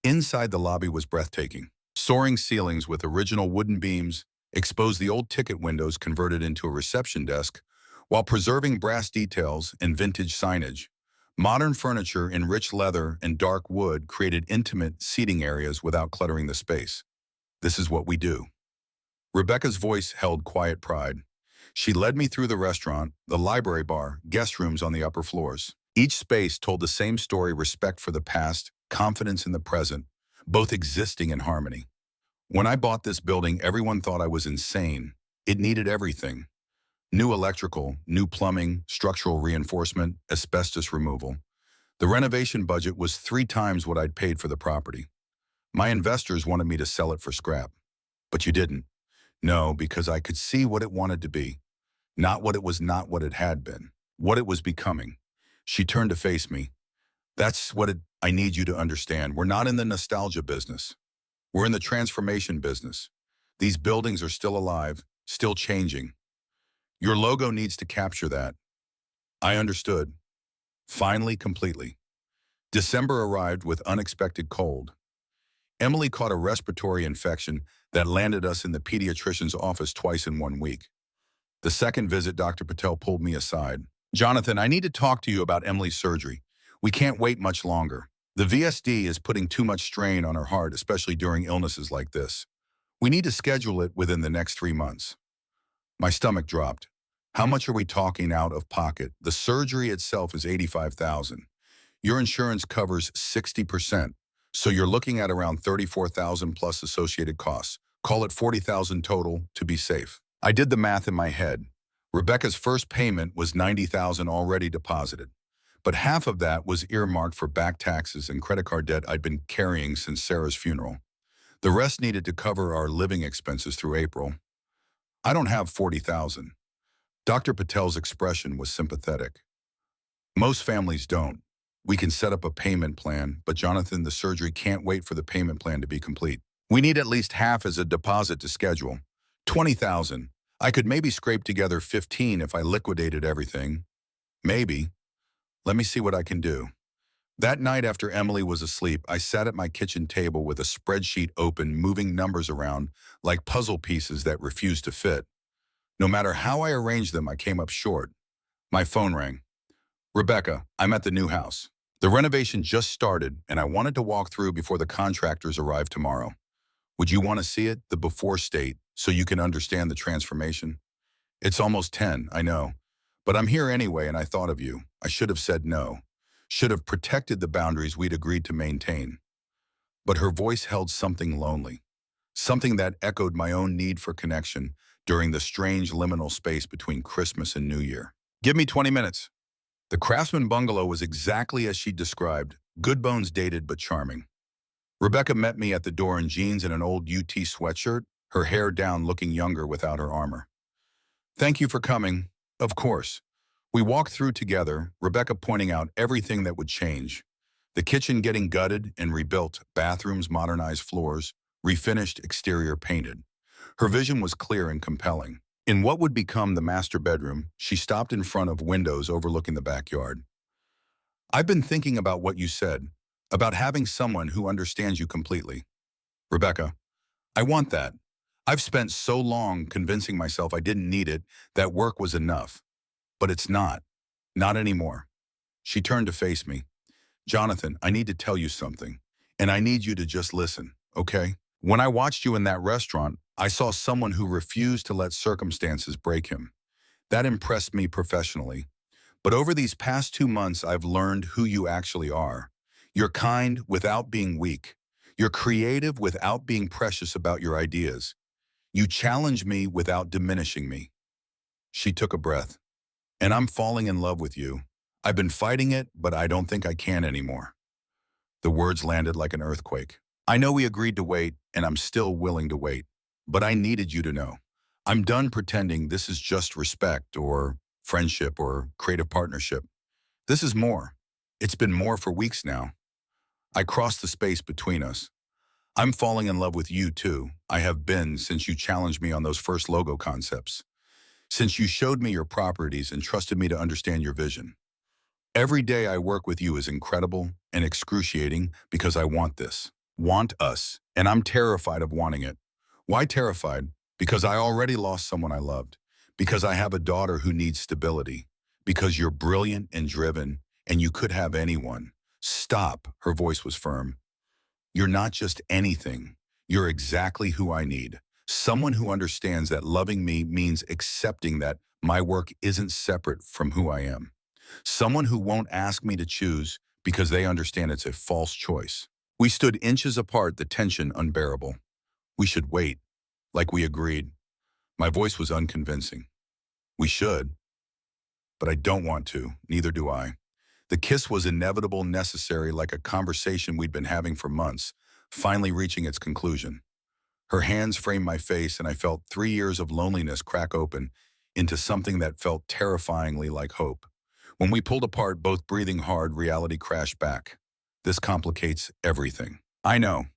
Inside the lobby was breathtaking. Soaring ceilings with original wooden beams exposed the old ticket windows converted into a reception desk, while preserving brass details and vintage signage. Modern furniture in rich leather and dark wood created intimate seating areas without cluttering the space. This is what we do. Rebecca's voice held quiet pride. She led me through the restaurant, the library bar, guest rooms on the upper floors. Each space told the same story: respect for the past, confidence in the present, both existing in harmony. When I bought this building, everyone thought I was insane. It needed everything. New electrical, new plumbing, structural reinforcement, asbestos removal. The renovation budget was 3 times what I'd paid for the property. My investors wanted me to sell it for scrap. But you didn't. No, because I could see what it wanted to be. Not what it was, not what it had been. What it was becoming. She turned to face me. That's what I need you to understand. We're not in the nostalgia business. We're in the transformation business. These buildings are still alive, still changing. Your logo needs to capture that. I understood. Finally, completely. December arrived with unexpected cold. Emily caught a respiratory infection that landed us in the pediatrician's office twice in 1 week. The second visit, Dr. Patel pulled me aside. Jonathan, I need to talk to you about Emily's surgery. We can't wait much longer. The VSD is putting too much strain on her heart, especially during illnesses like this. We need to schedule it within the next 3 months. My stomach dropped. How much are we talking out of pocket? The surgery itself is $85,000. Your insurance covers 60%, so you're looking at around $34,000 plus associated costs. Call it $40,000 total to be safe. I did the math in my head. Rebecca's first payment was $90,000 already deposited, but half of that was earmarked for back taxes and credit card debt I'd been carrying since Sarah's funeral. The rest needed to cover our living expenses through April. I don't have $40,000. Dr. Patel's expression was sympathetic. Most families don't. We can set up a payment plan, but Jonathan, the surgery can't wait for the payment plan to be complete. We need at least half as a deposit to schedule. $20,000. I could maybe scrape together 15 if I liquidated everything. Maybe. Let me see what I can do. That night after Emily was asleep, I sat at my kitchen table with a spreadsheet open, moving numbers around like puzzle pieces that refused to fit. No matter how I arranged them, I came up short. My phone rang. Rebecca, I'm at the new house. The renovation just started, and I wanted to walk through before the contractors arrive tomorrow. Would you want to see it, the before state, so you can understand the transformation? It's almost 10, I know. But I'm here anyway, and I thought of you. I should have said no. Should have protected the boundaries we'd agreed to maintain. But her voice held something lonely. Something that echoed my own need for connection during the strange liminal space between Christmas and New Year. Give me 20 minutes. The Craftsman bungalow was exactly as she described, good bones dated but charming. Rebecca met me at the door in jeans and an old UT sweatshirt, her hair down, looking younger without her armor. Thank you for coming. Of course. We walked through together, Rebecca pointing out everything that would change. The kitchen getting gutted and rebuilt, bathrooms modernized, floors, refinished, exterior painted. Her vision was clear and compelling. In what would become the master bedroom, she stopped in front of windows overlooking the backyard. I've been thinking about what you said, about having someone who understands you completely. Rebecca, I want that. I've spent so long convincing myself I didn't need it, that work was enough. But it's not. Not anymore. She turned to face me. Jonathan, I need to tell you something, and I need you to just listen, okay? When I watched you in that restaurant, I saw someone who refused to let circumstances break him. That impressed me professionally. But over these past 2 months, I've learned who you actually are. You're kind without being weak. You're creative without being precious about your ideas. You challenge me without diminishing me. She took a breath. And I'm falling in love with you. I've been fighting it, but I don't think I can anymore. The words landed like an earthquake. I know we agreed to wait, and I'm still willing to wait. But I needed you to know. I'm done pretending this is just respect or friendship or creative partnership. This is more. It's been more for weeks now. I crossed the space between us. I'm falling in love with you too. I have been since you challenged me on those first logo concepts. Since you showed me your properties and trusted me to understand your vision. Every day I work with you is incredible and excruciating because I want this. Want us. And I'm terrified of wanting it. Why terrified? Because I already lost someone I loved. Because I have a daughter who needs stability. Because you're brilliant and driven, and you could have anyone. Stop, her voice was firm. You're not just anything. You're exactly who I need. Someone who understands that loving me means accepting that my work isn't separate from who I am. Someone who won't ask me to choose because they understand it's a false choice. We stood inches apart, the tension unbearable. We should wait, like we agreed. My voice was unconvincing. We should. But I don't want to, neither do I. The kiss was inevitable, necessary, like a conversation we'd been having for months, finally reaching its conclusion. Her hands framed my face, and I felt 3 years of loneliness crack open into something that felt terrifyingly like hope. When we pulled apart, both breathing hard, reality crashed back. This complicates everything. I know.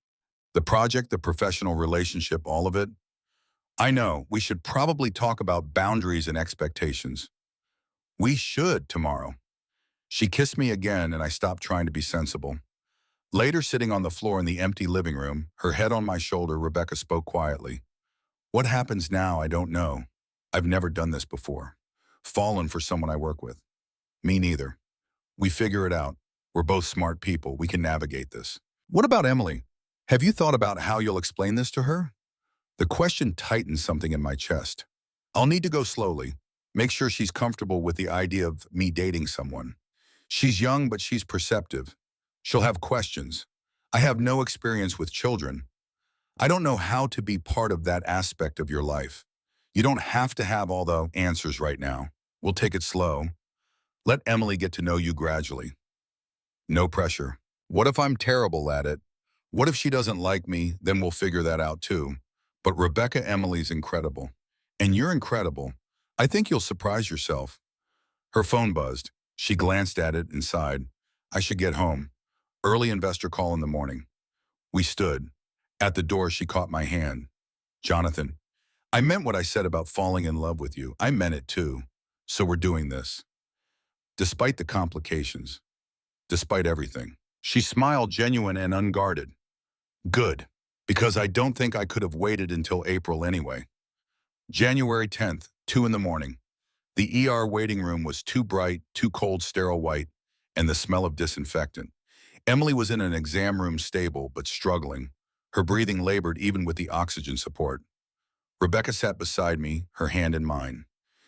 The project, the professional relationship, all of it. I know, we should probably talk about boundaries and expectations. We should tomorrow. She kissed me again and I stopped trying to be sensible. Later, sitting on the floor in the empty living room, her head on my shoulder, Rebecca spoke quietly. What happens now, I don't know. I've never done this before. Fallen for someone I work with. Me neither. We figure it out. We're both smart people. We can navigate this. What about Emily? Have you thought about how you'll explain this to her? The question tightened something in my chest. I'll need to go slowly. Make sure she's comfortable with the idea of me dating someone. She's young, but she's perceptive. She'll have questions. I have no experience with children. I don't know how to be part of that aspect of your life. You don't have to have all the answers right now. We'll take it slow. Let Emily get to know you gradually. No pressure. What if I'm terrible at it? What if she doesn't like me? Then we'll figure that out too. But Rebecca, Emily's incredible. And you're incredible. I think you'll surprise yourself. Her phone buzzed. She glanced at it and sighed. I should get home. Early investor call in the morning. We stood. At the door, she caught my hand. Jonathan, I meant what I said about falling in love with you. I meant it too. So we're doing this. Despite the complications. Despite everything. She smiled, genuine and unguarded. Good. Because I don't think I could have waited until April anyway. January 10th, 2 in the morning. The ER waiting room was too bright, too cold, sterile white, and the smell of disinfectant. Emily was in an exam room, stable but struggling. Her breathing labored even with the oxygen support. Rebecca sat beside me, her hand in mine.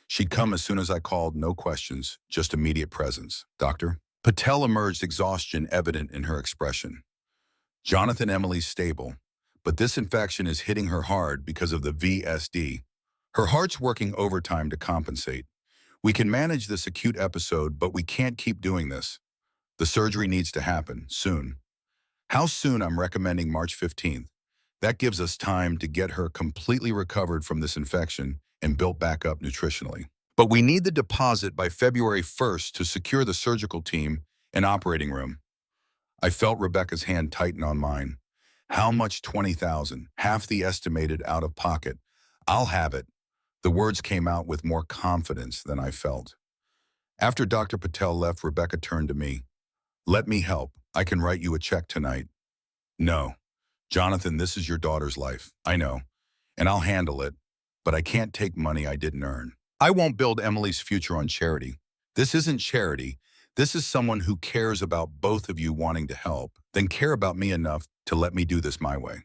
She'd come as soon as I called, no questions, just immediate presence. Doctor? Patel emerged, exhaustion evident in her expression. Jonathan, Emily's stable, but this infection is hitting her hard because of the VSD. Her heart's working overtime to compensate. We can manage this acute episode, but we can't keep doing this. The surgery needs to happen, soon. How soon? I'm recommending March 15th. That gives us time to get her completely recovered from this infection and built back up nutritionally. But we need the deposit by February 1st to secure the surgical team and operating room. I felt Rebecca's hand tighten on mine. How much? 20,000, half the estimated out of pocket. I'll have it. The words came out with more confidence than I felt. After Dr. Patel left, Rebecca turned to me. Let me help. I can write you a check tonight. No. Jonathan, this is your daughter's life. I know. And I'll handle it. But I can't take money I didn't earn. I won't build Emily's future on charity. This isn't charity. This is someone who cares about both of you wanting to help, then care about me enough to let me do this my way.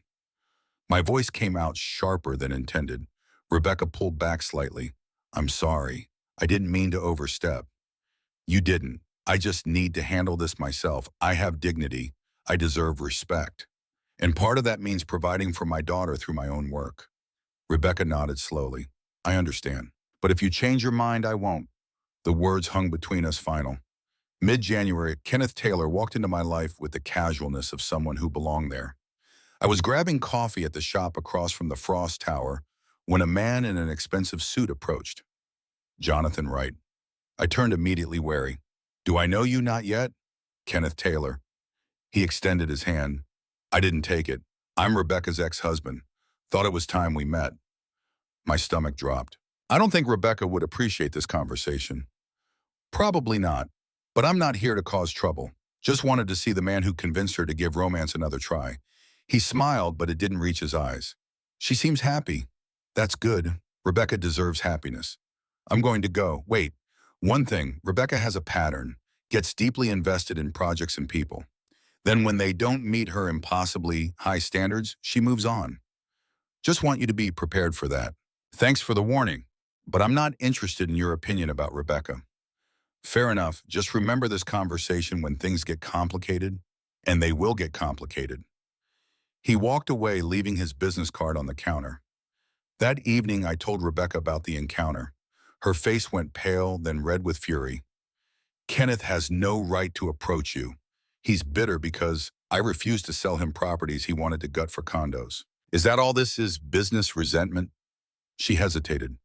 My voice came out sharper than intended. Rebecca pulled back slightly. I'm sorry. I didn't mean to overstep. You didn't. I just need to handle this myself. I have dignity. I deserve respect. And part of that means providing for my daughter through my own work. Rebecca nodded slowly. I understand. But if you change your mind, I won't. The words hung between us final. Mid-January, Kenneth Taylor walked into my life with the casualness of someone who belonged there. I was grabbing coffee at the shop across from the Frost Tower when a man in an expensive suit approached. Jonathan Wright. I turned immediately wary. Do I know you? Not yet? Kenneth Taylor. He extended his hand. I didn't take it. I'm Rebecca's ex-husband. Thought it was time we met. My stomach dropped. I don't think Rebecca would appreciate this conversation. Probably not. But I'm not here to cause trouble. Just wanted to see the man who convinced her to give romance another try. He smiled, but it didn't reach his eyes. She seems happy. That's good. Rebecca deserves happiness. I'm going to go. Wait. One thing, Rebecca has a pattern, gets deeply invested in projects and people. Then when they don't meet her impossibly high standards, she moves on. Just want you to be prepared for that. Thanks for the warning, but I'm not interested in your opinion about Rebecca. Fair enough. Just remember this conversation when things get complicated, and they will get complicated. He walked away, leaving his business card on the counter. That evening, I told Rebecca about the encounter. Her face went pale, then red with fury. Kenneth has no right to approach you. He's bitter because I refused to sell him properties he wanted to gut for condos. Is that all this is? Business resentment? She hesitated.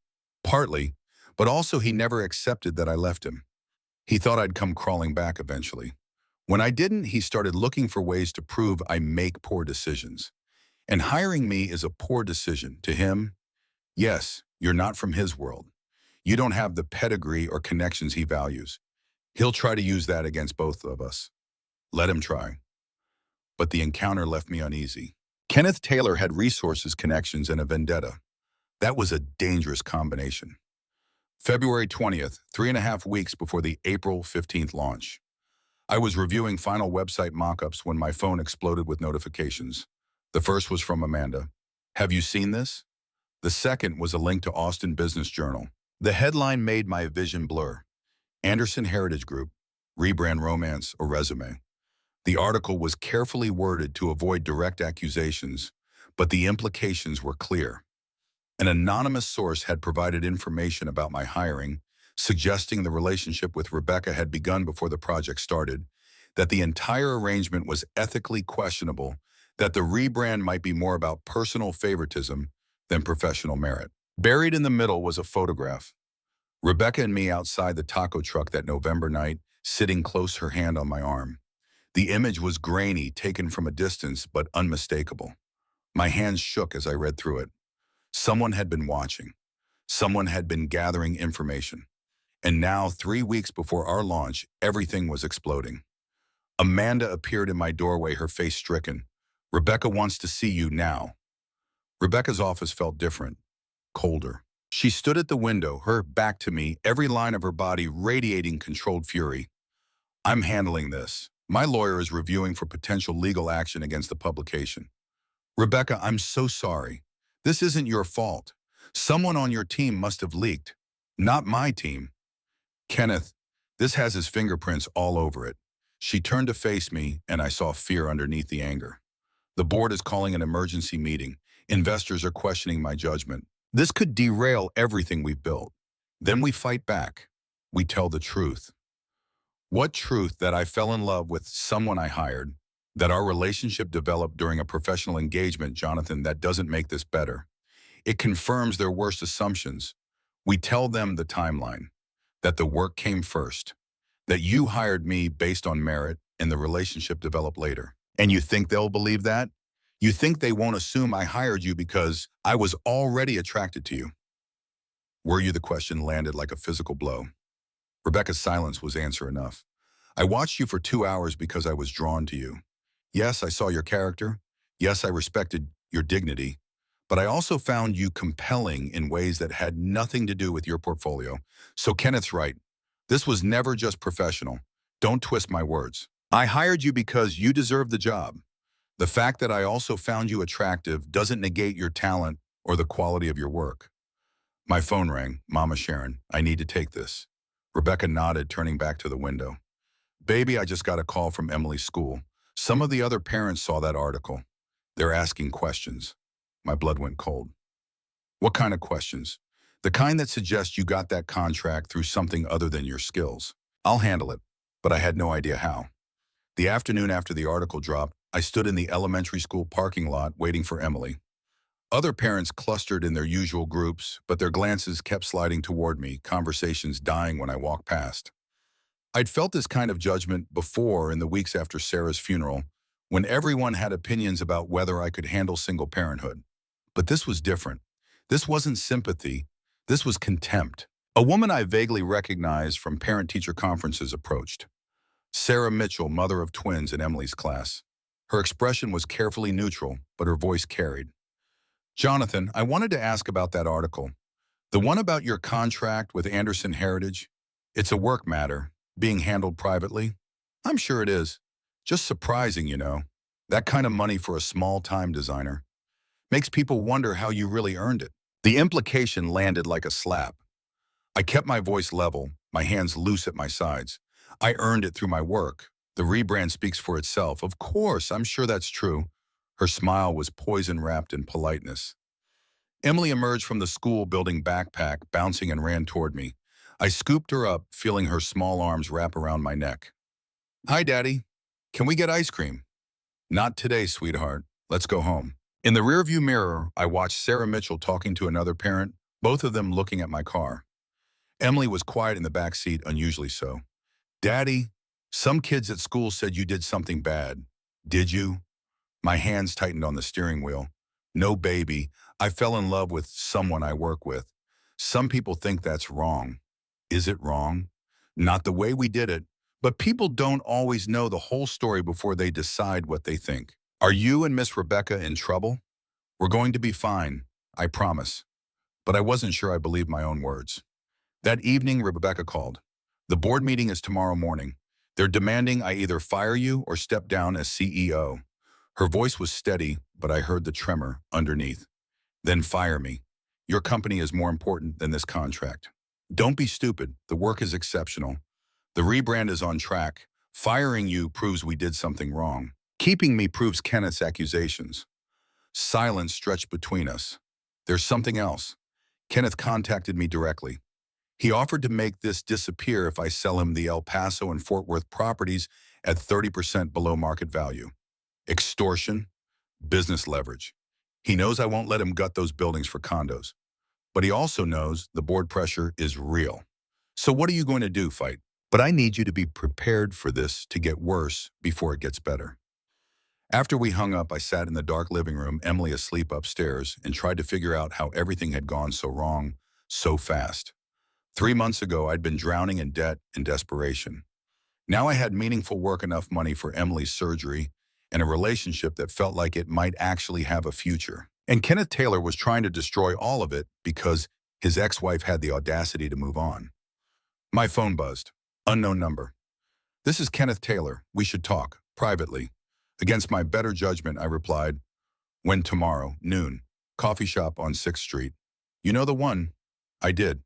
Partly, but also he never accepted that I left him. He thought I'd come crawling back eventually. When I didn't, he started looking for ways to prove I make poor decisions. And hiring me is a poor decision to him. Yes, you're not from his world. You don't have the pedigree or connections he values. He'll try to use that against both of us. Let him try. But the encounter left me uneasy. Kenneth Taylor had resources, connections, and a vendetta. That was a dangerous combination. February 20th, 3.5 weeks before the April 15th launch. I was reviewing final website mockups when my phone exploded with notifications. The first was from Amanda. Have you seen this? The second was a link to Austin Business Journal. The headline made my vision blur. Anderson Heritage Group, rebrand romance or resume. The article was carefully worded to avoid direct accusations, but the implications were clear. An anonymous source had provided information about my hiring, suggesting the relationship with Rebecca had begun before the project started, that the entire arrangement was ethically questionable, that the rebrand might be more about personal favoritism than professional merit. Buried in the middle was a photograph. Rebecca and me outside the taco truck that November night, sitting close, her hand on my arm. The image was grainy, taken from a distance, but unmistakable. My hands shook as I read through it. Someone had been watching. Someone had been gathering information. And now, 3 weeks before our launch, everything was exploding. Amanda appeared in my doorway, her face stricken. Rebecca wants to see you now. Rebecca's office felt different, colder. She stood at the window, her back to me, every line of her body radiating controlled fury. I'm handling this. My lawyer is reviewing for potential legal action against the publication. Rebecca, I'm so sorry. This isn't your fault. Someone on your team must have leaked. Not my team. Kenneth, this has his fingerprints all over it. She turned to face me, and I saw fear underneath the anger. The board is calling an emergency meeting. Investors are questioning my judgment. This could derail everything we've built. Then we fight back. We tell the truth. What truth? That I fell in love with someone I hired, that our relationship developed during a professional engagement. Jonathan, that doesn't make this better. It confirms their worst assumptions. We tell them the timeline, that the work came first, that you hired me based on merit and the relationship developed later. And you think they'll believe that? You think they won't assume I hired you because I was already attracted to you? Were you? The question landed like a physical blow. Rebecca's silence was answer enough. I watched you for 2 hours because I was drawn to you. Yes, I saw your character. Yes, I respected your dignity. But I also found you compelling in ways that had nothing to do with your portfolio. So Kenneth's right. This was never just professional. Don't twist my words. I hired you because you deserve the job. The fact that I also found you attractive doesn't negate your talent or the quality of your work. My phone rang. Mama Sharon, I need to take this. Rebecca nodded, turning back to the window. Baby, I just got a call from Emily's school. Some of the other parents saw that article. They're asking questions. My blood went cold. What kind of questions? The kind that suggest you got that contract through something other than your skills. I'll handle it, but I had no idea how. The afternoon after the article dropped, I stood in the elementary school parking lot waiting for Emily. Other parents clustered in their usual groups, but their glances kept sliding toward me, conversations dying when I walked past. I'd felt this kind of judgment before in the weeks after Sarah's funeral, when everyone had opinions about whether I could handle single parenthood. But this was different. This wasn't sympathy. This was contempt. A woman I vaguely recognized from parent-teacher conferences approached. Sarah Mitchell, mother of twins in Emily's class. Her expression was carefully neutral, but her voice carried. Jonathan, I wanted to ask about that article. The one about your contract with Anderson Heritage. It's a work matter, being handled privately. I'm sure it is. Just surprising, you know. That kind of money for a small-time designer. Makes people wonder how you really earned it. The implication landed like a slap. I kept my voice level, my hands loose at my sides. I earned it through my work. The rebrand speaks for itself. Of course, I'm sure that's true. Her smile was poison-wrapped in politeness. Emily emerged from the school building backpack, bouncing, and ran toward me. I scooped her up, feeling her small arms wrap around my neck. Hi, Daddy. Can we get ice cream? Not today, sweetheart. Let's go home. In the rearview mirror, I watched Sarah Mitchell talking to another parent, both of them looking at my car. Emily was quiet in the back seat, unusually so. Daddy, some kids at school said you did something bad. Did you? My hands tightened on the steering wheel. No, baby, I fell in love with someone I work with. Some people think that's wrong. Is it wrong? Not the way we did it, but people don't always know the whole story before they decide what they think. Are you and Miss Rebecca in trouble? We're going to be fine, I promise. But I wasn't sure I believed my own words. That evening, Rebecca called. The board meeting is tomorrow morning. They're demanding I either fire you or step down as CEO. Her voice was steady, but I heard the tremor underneath. Then fire me. Your company is more important than this contract. Don't be stupid. The work is exceptional. The rebrand is on track. Firing you proves we did something wrong. Keeping me proves Kenneth's accusations. Silence stretched between us. There's something else. Kenneth contacted me directly. He offered to make this disappear if I sell him the El Paso and Fort Worth properties at 30% below market value. Extortion, business leverage. He knows I won't let him gut those buildings for condos. But he also knows the board pressure is real. So what are you going to do, fight? But I need you to be prepared for this to get worse before it gets better. After we hung up, I sat in the dark living room, Emily asleep upstairs, and tried to figure out how everything had gone so wrong so fast. 3 months ago, I'd been drowning in debt and desperation. Now I had meaningful work, enough money for Emily's surgery, and a relationship that felt like it might actually have a future. And Kenneth Taylor was trying to destroy all of it because his ex-wife had the audacity to move on. My phone buzzed. Unknown number. This is Kenneth Taylor. We should talk, privately. Against my better judgment, I replied, when tomorrow, noon, coffee shop on 6th Street. You know the one? I did.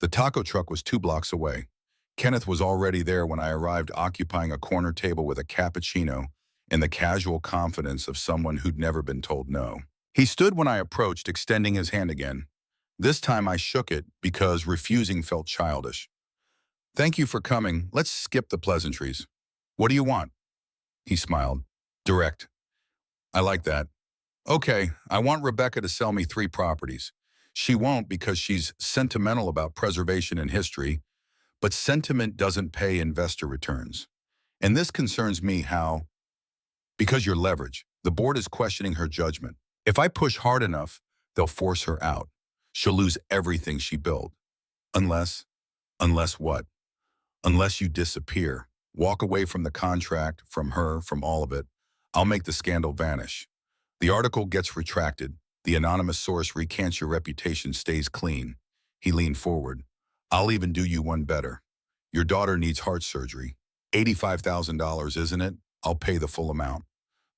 The taco truck was 2 blocks away. Kenneth was already there when I arrived, occupying a corner table with a cappuccino in the casual confidence of someone who'd never been told no. He stood when I approached, extending his hand again. This time I shook it because refusing felt childish. Thank you for coming. Let's skip the pleasantries. What do you want? He smiled. Direct. I like that. Okay, I want Rebecca to sell me 3 properties. She won't because she's sentimental about preservation and history, but sentiment doesn't pay investor returns. And this concerns me because you're leverage. The board is questioning her judgment. If I push hard enough, they'll force her out. She'll lose everything she built. Unless what? Unless you disappear. Walk away from the contract, from her, from all of it. I'll make the scandal vanish. The article gets retracted. The anonymous source recants, your reputation stays clean. He leaned forward. I'll even do you one better. Your daughter needs heart surgery. $85,000, isn't it? I'll pay the full amount.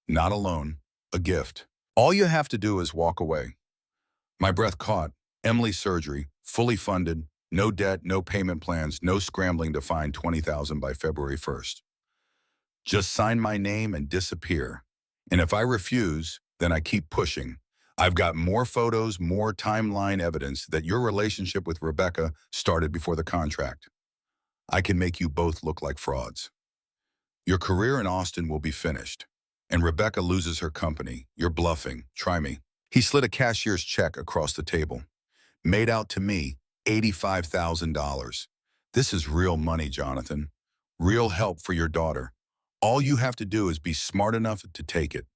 Not a loan, a gift. All you have to do is walk away. My breath caught. Emily's surgery, fully funded, no debt, no payment plans, no scrambling to find $20,000 by February 1st. Just sign my name and disappear. And if I refuse, then I keep pushing. I've got more photos, more timeline evidence that your relationship with Rebecca started before the contract. I can make you both look like frauds. Your career in Austin will be finished. And Rebecca loses her company. You're bluffing. Try me. He slid a cashier's check across the table. Made out to me, $85,000. This is real money, Jonathan. Real help for your daughter. All you have to do is be smart enough to take it.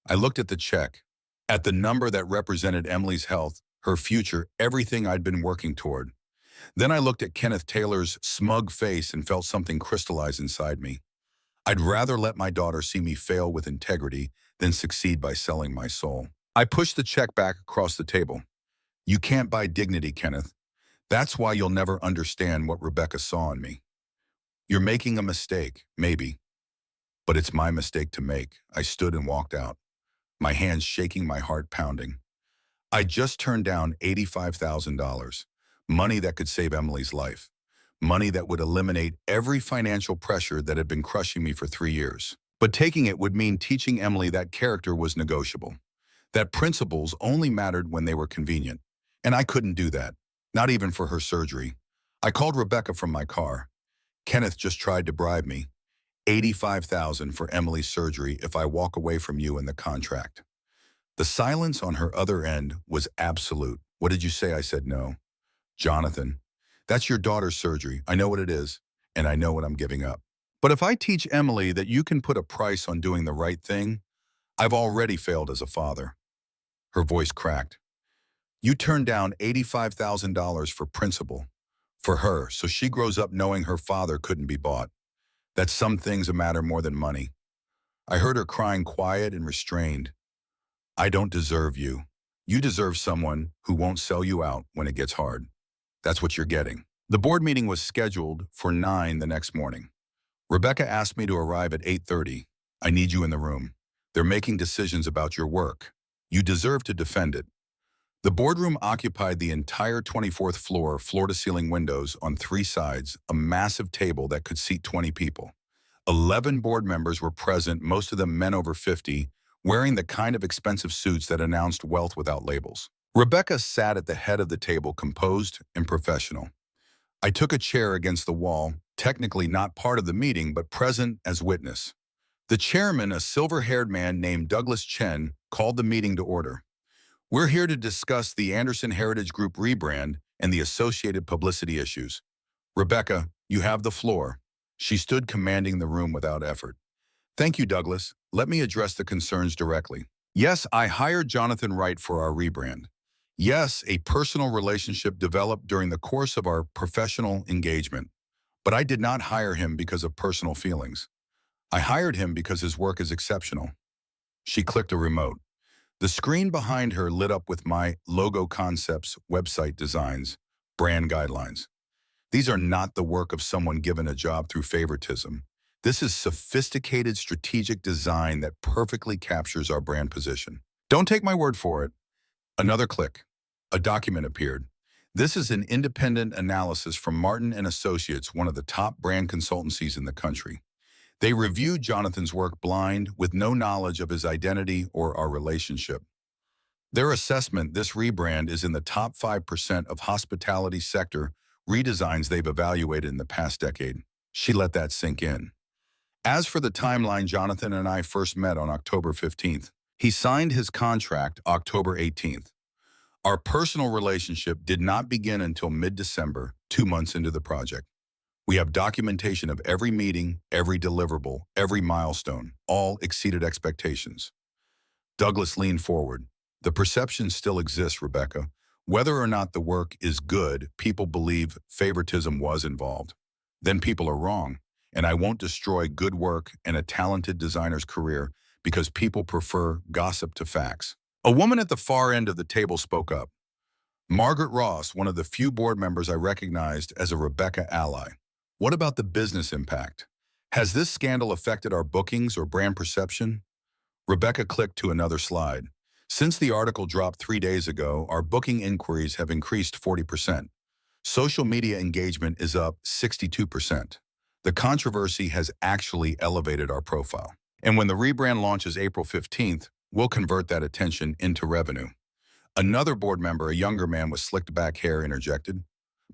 I looked at the check, at the number that represented Emily's health, her future, everything I'd been working toward. Then I looked at Kenneth Taylor's smug face and felt something crystallize inside me. I'd rather let my daughter see me fail with integrity than succeed by selling my soul. I pushed the check back across the table. You can't buy dignity, Kenneth. That's why you'll never understand what Rebecca saw in me. You're making a mistake, maybe. But it's my mistake to make. I stood and walked out, my hands shaking, my heart pounding. I just turned down $85,000, money that could save Emily's life, money that would eliminate every financial pressure that had been crushing me for 3 years. But taking it would mean teaching Emily that character was negotiable, that principles only mattered when they were convenient. And I couldn't do that, not even for her surgery. I called Rebecca from my car. Kenneth just tried to bribe me. $85,000 for Emily's surgery if I walk away from you in the contract. The silence on her other end was absolute. What did you say? I said no. Jonathan, that's your daughter's surgery. I know what it is, and I know what I'm giving up. But if I teach Emily that you can put a price on doing the right thing, I've already failed as a father. Her voice cracked. You turned down $85,000 for principal. For her, so she grows up knowing her father couldn't be bought. That some things matter more than money. I heard her crying quiet and restrained. I don't deserve you. You deserve someone who won't sell you out when it gets hard. That's what you're getting. The board meeting was scheduled for 9 the next morning. Rebecca asked me to arrive at 8:30. I need you in the room. They're making decisions about your work. You deserve to defend it. The boardroom occupied the entire 24th floor, floor-to-ceiling windows on 3 sides, a massive table that could seat 20 people. 11 board members were present, most of them men over 50, wearing the kind of expensive suits that announced wealth without labels. Rebecca sat at the head of the table, composed and professional. I took a chair against the wall, technically not part of the meeting, but present as witness. The chairman, a silver-haired man named Douglas Chen, called the meeting to order. We're here to discuss the Anderson Heritage Group rebrand and the associated publicity issues. Rebecca, you have the floor. She stood commanding the room without effort. Thank you, Douglas. Let me address the concerns directly. Yes, I hired Jonathan Wright for our rebrand. Yes, a personal relationship developed during the course of our professional engagement. But I did not hire him because of personal feelings. I hired him because his work is exceptional. She clicked a remote. The screen behind her lit up with my logo concepts, website designs, brand guidelines. These are not the work of someone given a job through favoritism. This is sophisticated strategic design that perfectly captures our brand position. Don't take my word for it. Another click. A document appeared. This is an independent analysis from Martin and Associates, one of the top brand consultancies in the country. They reviewed Jonathan's work blind, with no knowledge of his identity or our relationship. Their assessment, this rebrand is in the top 5% of hospitality sector redesigns they've evaluated in the past decade. She let that sink in. As for the timeline, Jonathan and I first met on October 15th. He signed his contract October 18th. Our personal relationship did not begin until mid-December, 2 months into the project. We have documentation of every meeting, every deliverable, every milestone, all exceeded expectations. Douglas leaned forward. The perception still exists, Rebecca. Whether or not the work is good, people believe favoritism was involved. Then people are wrong, and I won't destroy good work and a talented designer's career because people prefer gossip to facts. A woman at the far end of the table spoke up. Margaret Ross, one of the few board members I recognized as a Rebecca ally. What about the business impact? Has this scandal affected our bookings or brand perception? Rebecca clicked to another slide. Since the article dropped 3 days ago, our booking inquiries have increased 40%. Social media engagement is up 62%. The controversy has actually elevated our profile. And when the rebrand launches April 15th, we'll convert that attention into revenue. Another board member, a younger man with slicked back hair, interjected.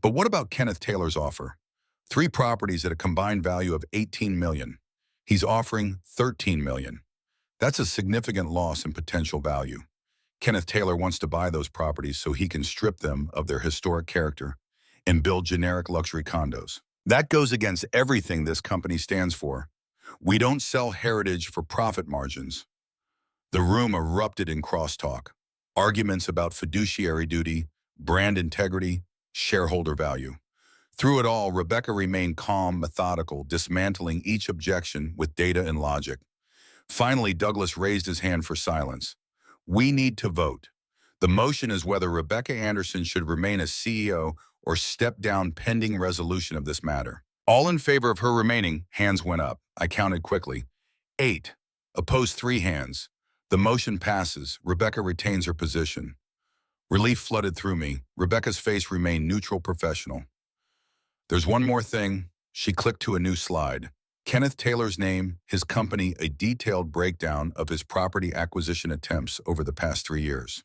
But what about Kenneth Taylor's offer? 3 properties at a combined value of $18 million. He's offering $13 million. That's a significant loss in potential value. Kenneth Taylor wants to buy those properties so he can strip them of their historic character and build generic luxury condos. That goes against everything this company stands for. We don't sell heritage for profit margins. The room erupted in crosstalk. Arguments about fiduciary duty, brand integrity, shareholder value. Through it all, Rebecca remained calm, methodical, dismantling each objection with data and logic. Finally, Douglas raised his hand for silence. We need to vote. The motion is whether Rebecca Anderson should remain as CEO or step down pending resolution of this matter. All in favor of her remaining, hands went up. I counted quickly. 8. Opposed 3 hands. The motion passes. Rebecca retains her position. Relief flooded through me. Rebecca's face remained neutral, professional. There's one more thing. She clicked to a new slide. Kenneth Taylor's name, his company, a detailed breakdown of his property acquisition attempts over the past 3 years.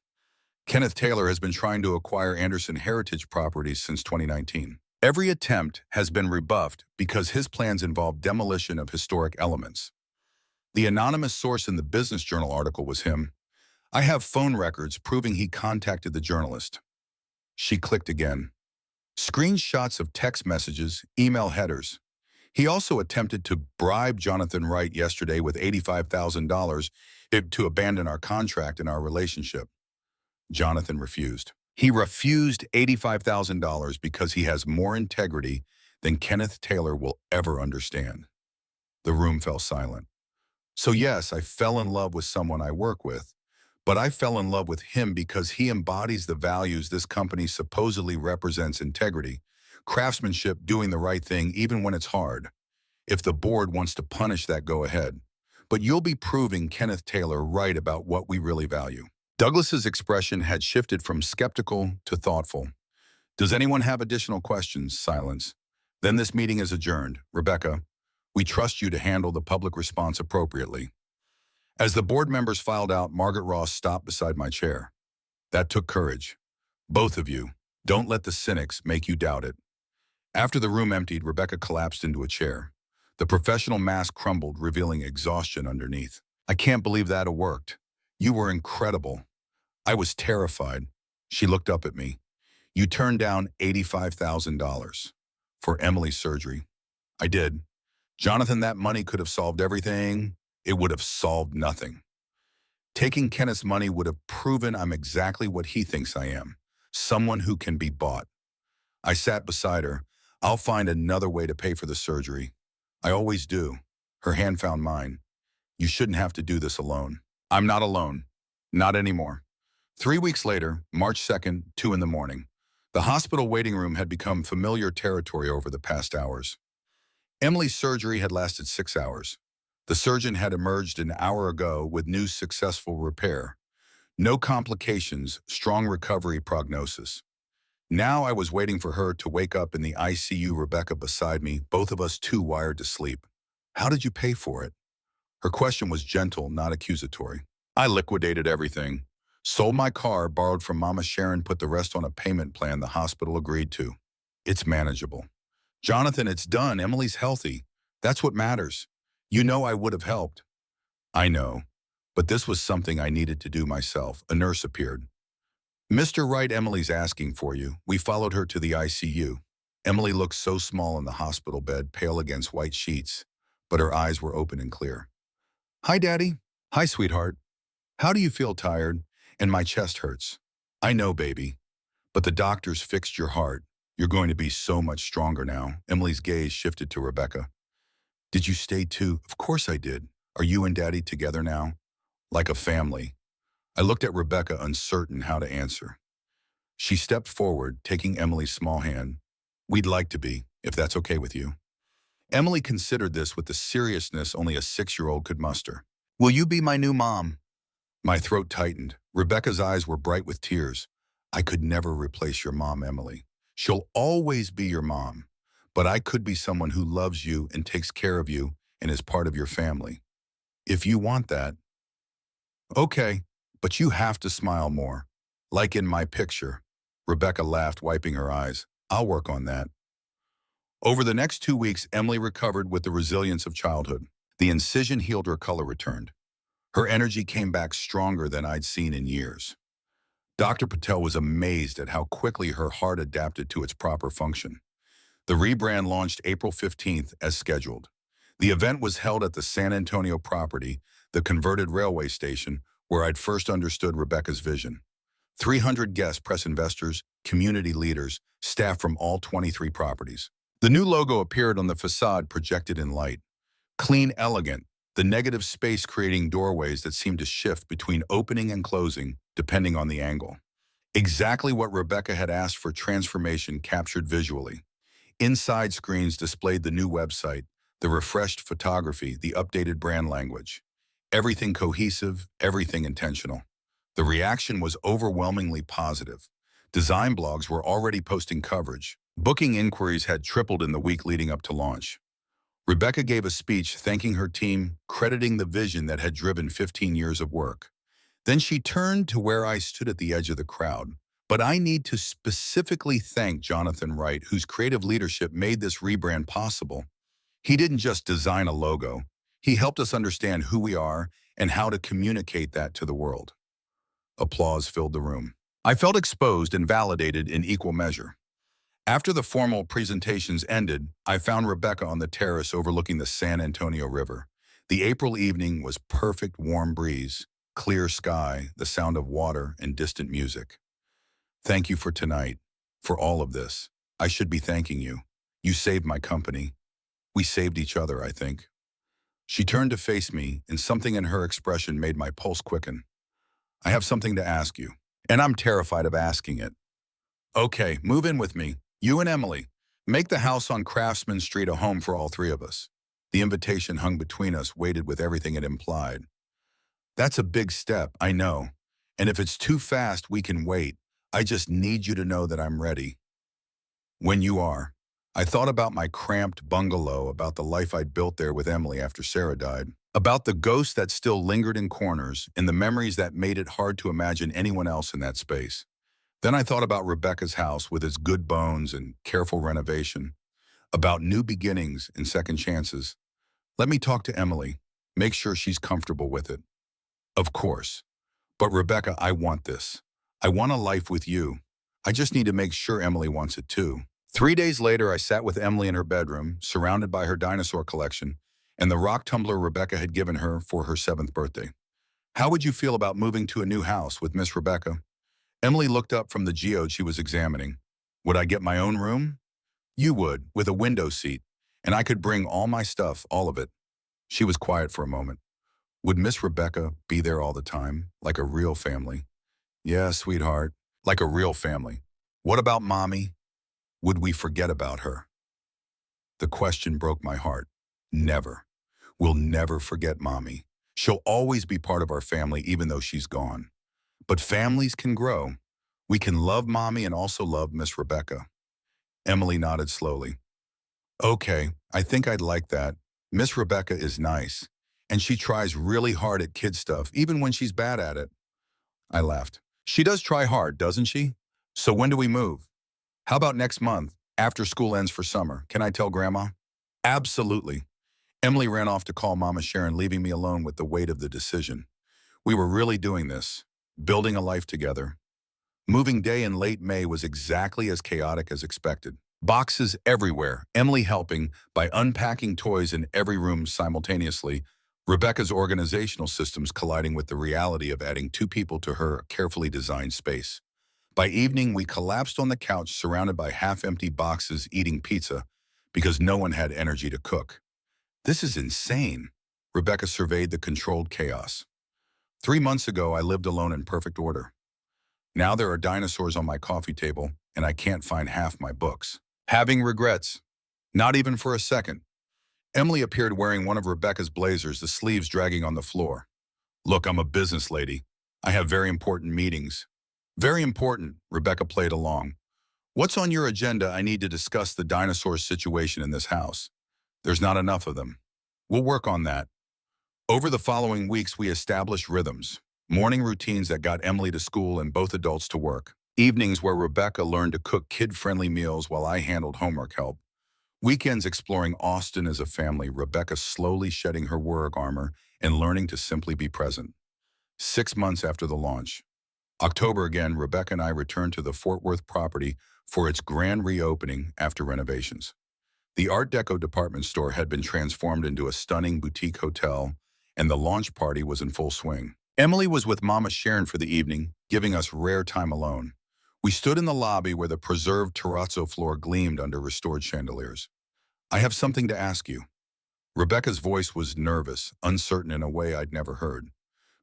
Kenneth Taylor has been trying to acquire Anderson Heritage properties since 2019. Every attempt has been rebuffed because his plans involve demolition of historic elements. The anonymous source in the Business Journal article was him. I have phone records proving he contacted the journalist. She clicked again. Screenshots of text messages, email headers. He also attempted to bribe Jonathan Wright yesterday with $85,000 to abandon our contract and our relationship. Jonathan refused. He refused $85,000 because he has more integrity than Kenneth Taylor will ever understand. The room fell silent. So yes, I fell in love with someone I work with, but I fell in love with him because he embodies the values this company supposedly represents: integrity, craftsmanship, doing the right thing even when it's hard. If the board wants to punish that, go ahead. But you'll be proving Kenneth Taylor right about what we really value. Douglas's expression had shifted from skeptical to thoughtful. Does anyone have additional questions? Silence. Then this meeting is adjourned. Rebecca, we trust you to handle the public response appropriately. As the board members filed out, Margaret Ross stopped beside my chair. That took courage. Both of you. Don't let the cynics make you doubt it. After the room emptied, Rebecca collapsed into a chair. The professional mask crumbled, revealing exhaustion underneath. I can't believe that it worked. You were incredible. I was terrified. She looked up at me. You turned down $85,000 for Emily's surgery. I did. Jonathan, that money could have solved everything. It would have solved nothing. Taking Kenneth's money would have proven I'm exactly what he thinks I am, someone who can be bought. I sat beside her. I'll find another way to pay for the surgery. I always do. Her hand found mine. You shouldn't have to do this alone. I'm not alone. Not anymore. 3 weeks later, March 2nd, 2 in the morning. The hospital waiting room had become familiar territory over the past hours. Emily's surgery had lasted 6 hours. The surgeon had emerged an hour ago with new successful repair. No complications, strong recovery prognosis. Now I was waiting for her to wake up in the ICU, Rebecca beside me, both of us too wired to sleep. How did you pay for it? Her question was gentle, not accusatory. I liquidated everything. Sold my car, borrowed from Mama Sharon, put the rest on a payment plan the hospital agreed to. It's manageable. Jonathan, it's done. Emily's healthy. That's what matters. You know I would have helped. I know, but this was something I needed to do myself. A nurse appeared. Mr. Wright, Emily's asking for you. We followed her to the ICU. Emily looked so small in the hospital bed, pale against white sheets, but her eyes were open and clear. Hi, Daddy. Hi, sweetheart. How do you feel? Tired? And my chest hurts. I know, baby. But the doctors fixed your heart. You're going to be so much stronger now. Emily's gaze shifted to Rebecca. Did you stay too? Of course I did. Are you and Daddy together now? Like a family. I looked at Rebecca, uncertain how to answer. She stepped forward, taking Emily's small hand. We'd like to be, if that's okay with you. Emily considered this with the seriousness only a 6-year-old could muster. Will you be my new mom? My throat tightened. Rebecca's eyes were bright with tears. I could never replace your mom, Emily. She'll always be your mom. But I could be someone who loves you and takes care of you and is part of your family. If you want that. Okay, but you have to smile more. Like in my picture. Rebecca laughed, wiping her eyes. I'll work on that. Over the next 2 weeks, Emily recovered with the resilience of childhood. The incision healed, her color returned. Her energy came back stronger than I'd seen in years. Dr. Patel was amazed at how quickly her heart adapted to its proper function. The rebrand launched April 15th as scheduled. The event was held at the San Antonio property, the converted railway station, where I'd first understood Rebecca's vision. 300 guests, press, investors, community leaders, staff from all 23 properties. The new logo appeared on the facade, projected in light. Clean, elegant, the negative space creating doorways that seemed to shift between opening and closing, depending on the angle. Exactly what Rebecca had asked for: transformation captured visually. Inside screens displayed the new website, the refreshed photography, the updated brand language. Everything cohesive, everything intentional. The reaction was overwhelmingly positive. Design blogs were already posting coverage. Booking inquiries had tripled in the week leading up to launch. Rebecca gave a speech thanking her team, crediting the vision that had driven 15 years of work. Then she turned to where I stood at the edge of the crowd. But I need to specifically thank Jonathan Wright, whose creative leadership made this rebrand possible. He didn't just design a logo. He helped us understand who we are and how to communicate that to the world. Applause filled the room. I felt exposed and validated in equal measure. After the formal presentations ended, I found Rebecca on the terrace overlooking the San Antonio River. The April evening was perfect, warm breeze. clear sky, the sound of water, and distant music. Thank you for tonight, for all of this. I should be thanking you. You saved my company. We saved each other, I think. She turned to face me, and something in her expression made my pulse quicken. I have something to ask you, and I'm terrified of asking it. Okay, move in with me. You and Emily. Make the house on Craftsman Street a home for all three of us. The invitation hung between us, weighted with everything it implied. That's a big step, I know. And if it's too fast, we can wait. I just need you to know that I'm ready. When you are. I thought about my cramped bungalow, about the life I'd built there with Emily after Sarah died, about the ghosts that still lingered in corners, and the memories that made it hard to imagine anyone else in that space. Then I thought about Rebecca's house with its good bones and careful renovation, about new beginnings and second chances. Let me talk to Emily, make sure she's comfortable with it. Of course. But Rebecca, I want this. I want a life with you. I just need to make sure Emily wants it too. 3 days later, I sat with Emily in her bedroom, surrounded by her dinosaur collection and the rock tumbler Rebecca had given her for her 7th birthday. How would you feel about moving to a new house with Miss Rebecca? Emily looked up from the geode she was examining. Would I get my own room? You would, with a window seat, and I could bring all my stuff, all of it. She was quiet for a moment. Would Miss Rebecca be there all the time, like a real family? Yeah, sweetheart, like a real family. What about Mommy? Would we forget about her? The question broke my heart. Never. We'll never forget Mommy. She'll always be part of our family even though she's gone. But families can grow. We can love Mommy and also love Miss Rebecca. Emily nodded slowly. Okay, I think I'd like that. Miss Rebecca is nice, and she tries really hard at kid stuff, even when she's bad at it. I laughed. She does try hard, doesn't she? So when do we move? How about next month, after school ends for summer? Can I tell Grandma? Absolutely. Emily ran off to call Mama Sharon, leaving me alone with the weight of the decision. We were really doing this, building a life together. Moving day in late May was exactly as chaotic as expected. Boxes everywhere, Emily helping by unpacking toys in every room simultaneously, Rebecca's organizational systems colliding with the reality of adding 2 people to her carefully designed space. By evening, we collapsed on the couch surrounded by half-empty boxes eating pizza because no one had energy to cook. This is insane. Rebecca surveyed the controlled chaos. 3 months ago, I lived alone in perfect order. Now there are dinosaurs on my coffee table, and I can't find half my books. Having regrets. Not even for a second. Emily appeared wearing one of Rebecca's blazers, the sleeves dragging on the floor. Look, I'm a business lady. I have very important meetings. Very important, Rebecca played along. What's on your agenda? I need to discuss the dinosaur situation in this house. There's not enough of them. We'll work on that. Over the following weeks, we established rhythms. Morning routines that got Emily to school and both adults to work. Evenings where Rebecca learned to cook kid-friendly meals while I handled homework help. Weekends exploring Austin as a family, Rebecca slowly shedding her work armor and learning to simply be present. 6 months after the launch. October again, Rebecca and I returned to the Fort Worth property for its grand reopening after renovations. The Art Deco department store had been transformed into a stunning boutique hotel, and the launch party was in full swing. Emily was with Mama Sharon for the evening, giving us rare time alone. We stood in the lobby where the preserved terrazzo floor gleamed under restored chandeliers. I have something to ask you. Rebecca's voice was nervous, uncertain in a way I'd never heard.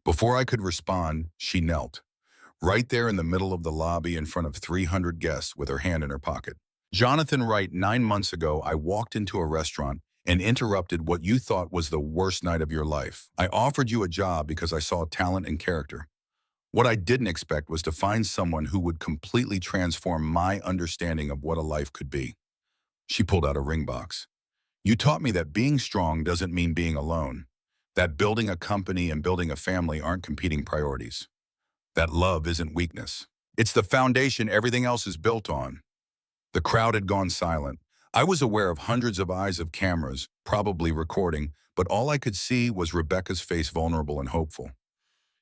Before I could respond, she knelt, right there in the middle of the lobby in front of 300 guests with her hand in her pocket. Jonathan Wright, 9 months ago, I walked into a restaurant and interrupted what you thought was the worst night of your life. I offered you a job because I saw talent and character. What I didn't expect was to find someone who would completely transform my understanding of what a life could be. She pulled out a ring box. You taught me that being strong doesn't mean being alone, that building a company and building a family aren't competing priorities, that love isn't weakness. It's the foundation everything else is built on. The crowd had gone silent. I was aware of hundreds of eyes of cameras, probably recording, but all I could see was Rebecca's face, vulnerable and hopeful.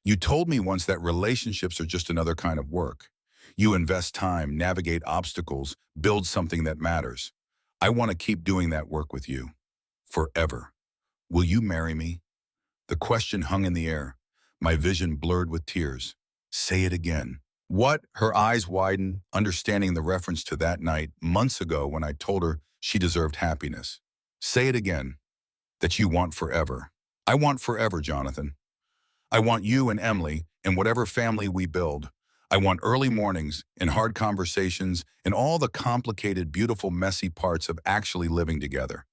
You told me once that relationships are just another kind of work. You invest time, navigate obstacles, build something that matters. I want to keep doing that work with you. Forever. Will you marry me? The question hung in the air. My vision blurred with tears. Say it again. What? Her eyes widened, understanding the reference to that night months ago when I told her she deserved happiness. Say it again. That you want forever. I want forever, Jonathan. I want you and Emily and whatever family we build. I want early mornings and hard conversations and all the complicated, beautiful, messy parts of actually living together.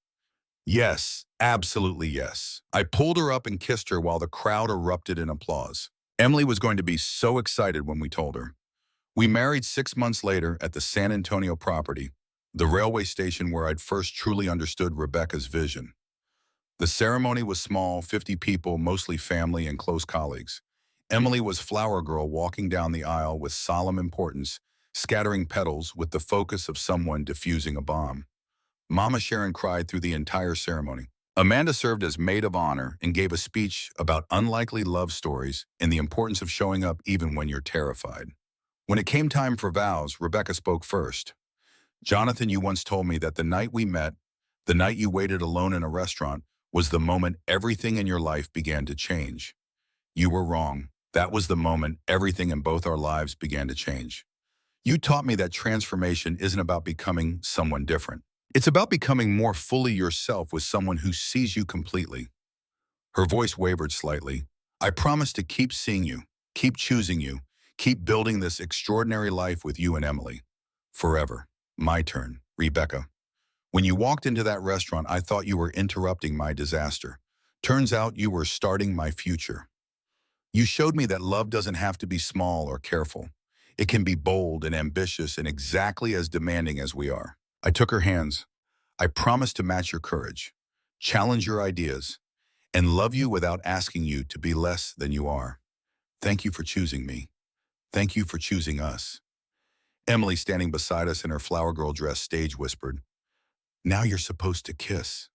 Yes, absolutely yes. I pulled her up and kissed her while the crowd erupted in applause. Emily was going to be so excited when we told her. We married 6 months later at the San Antonio property, the railway station where I'd first truly understood Rebecca's vision. The ceremony was small, 50 people, mostly family and close colleagues. Emily was flower girl walking down the aisle with solemn importance, scattering petals with the focus of someone defusing a bomb. Mama Sharon cried through the entire ceremony. Amanda served as maid of honor and gave a speech about unlikely love stories and the importance of showing up even when you're terrified. When it came time for vows, Rebecca spoke first. Jonathan, you once told me that the night we met, the night you waited alone in a restaurant, was the moment everything in your life began to change. You were wrong. That was the moment everything in both our lives began to change. You taught me that transformation isn't about becoming someone different. It's about becoming more fully yourself with someone who sees you completely. Her voice wavered slightly. I promise to keep seeing you, keep choosing you, keep building this extraordinary life with you and Emily. Forever. My turn, Rebecca. When you walked into that restaurant, I thought you were interrupting my disaster. Turns out you were starting my future. You showed me that love doesn't have to be small or careful. It can be bold and ambitious and exactly as demanding as we are. I took her hands. I promise to match your courage, challenge your ideas, and love you without asking you to be less than you are. Thank you for choosing me. Thank you for choosing us. Emily, standing beside us in her flower girl dress, stage whispered, "Now you're supposed to kiss."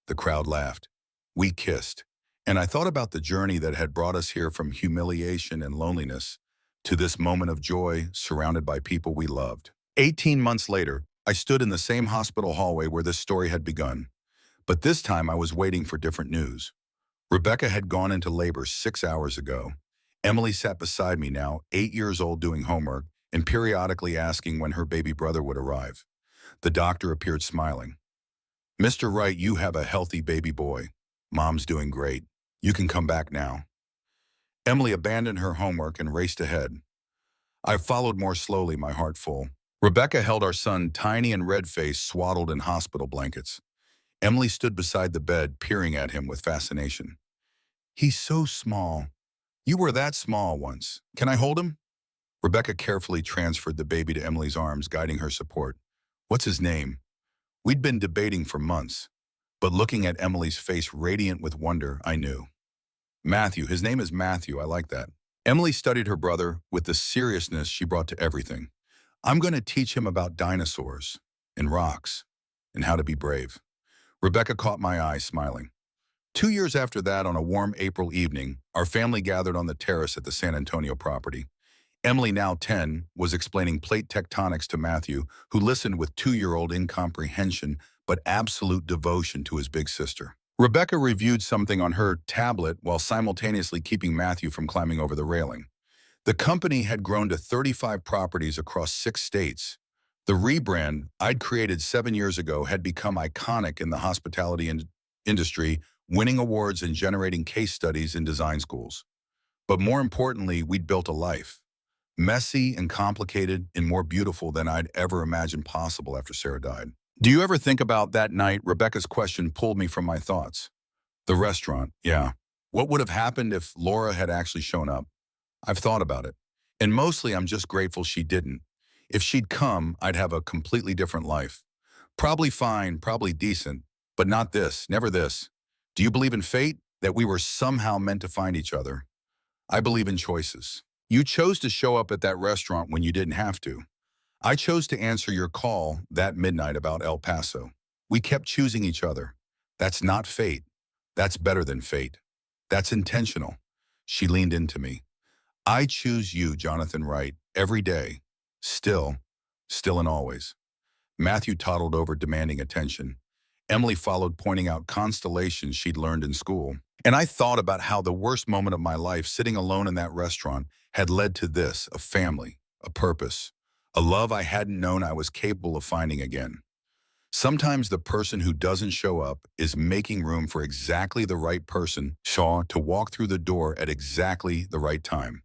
The crowd laughed. We kissed. And I thought about the journey that had brought us here from humiliation and loneliness to this moment of joy surrounded by people we loved. 18 months later, I stood in the same hospital hallway where this story had begun. But this time I was waiting for different news. Rebecca had gone into labor 6 hours ago. Emily sat beside me now, 8 years old, doing homework and periodically asking when her baby brother would arrive. The doctor appeared smiling. "Mr. Wright, you have a healthy baby boy. Mom's doing great. You can come back now." Emily abandoned her homework and raced ahead. I followed more slowly, my heart full. Rebecca held our son, tiny and red-faced, swaddled in hospital blankets. Emily stood beside the bed, peering at him with fascination. "He's so small. You were that small once. Can I hold him?" Rebecca carefully transferred the baby to Emily's arms, guiding her support. "What's his name?" We'd been debating for months, but looking at Emily's face radiant with wonder, I knew. "Matthew. His name is Matthew. I like that." Emily studied her brother with the seriousness she brought to everything. "I'm going to teach him about dinosaurs and rocks and how to be brave." Rebecca caught my eye, smiling. 2 years after that, on a warm April evening, our family gathered on the terrace at the San Antonio property. Emily, now 10, was explaining plate tectonics to Matthew, who listened with 2-year-old incomprehension but absolute devotion to his big sister. Rebecca reviewed something on her tablet while simultaneously keeping Matthew from climbing over the railing. The company had grown to 35 properties across 6 states. The rebrand I'd created 7 years ago had become iconic in the hospitality industry, winning awards and generating case studies in design schools. But more importantly, we'd built a life. Messy and complicated and more beautiful than I'd ever imagined possible after Sarah died. Do you ever think about that night? Rebecca's question pulled me from my thoughts. The restaurant, yeah. What would have happened if Laura had actually shown up? I've thought about it. And mostly I'm just grateful she didn't. If she'd come, I'd have a completely different life. Probably fine, probably decent, but not this, never this. Do you believe in fate? That we were somehow meant to find each other? I believe in choices. You chose to show up at that restaurant when you didn't have to. I chose to answer your call that midnight about El Paso. We kept choosing each other. That's not fate. That's better than fate. That's intentional. She leaned into me. I choose you, Jonathan Wright, every day. Still and always. Matthew toddled over, demanding attention. Emily followed, pointing out constellations she'd learned in school. And I thought about how the worst moment of my life, sitting alone in that restaurant, had led to this: a family, a purpose, a love I hadn't known I was capable of finding again. Sometimes the person who doesn't show up is making room for exactly the right person, Shaw, to walk through the door at exactly the right time.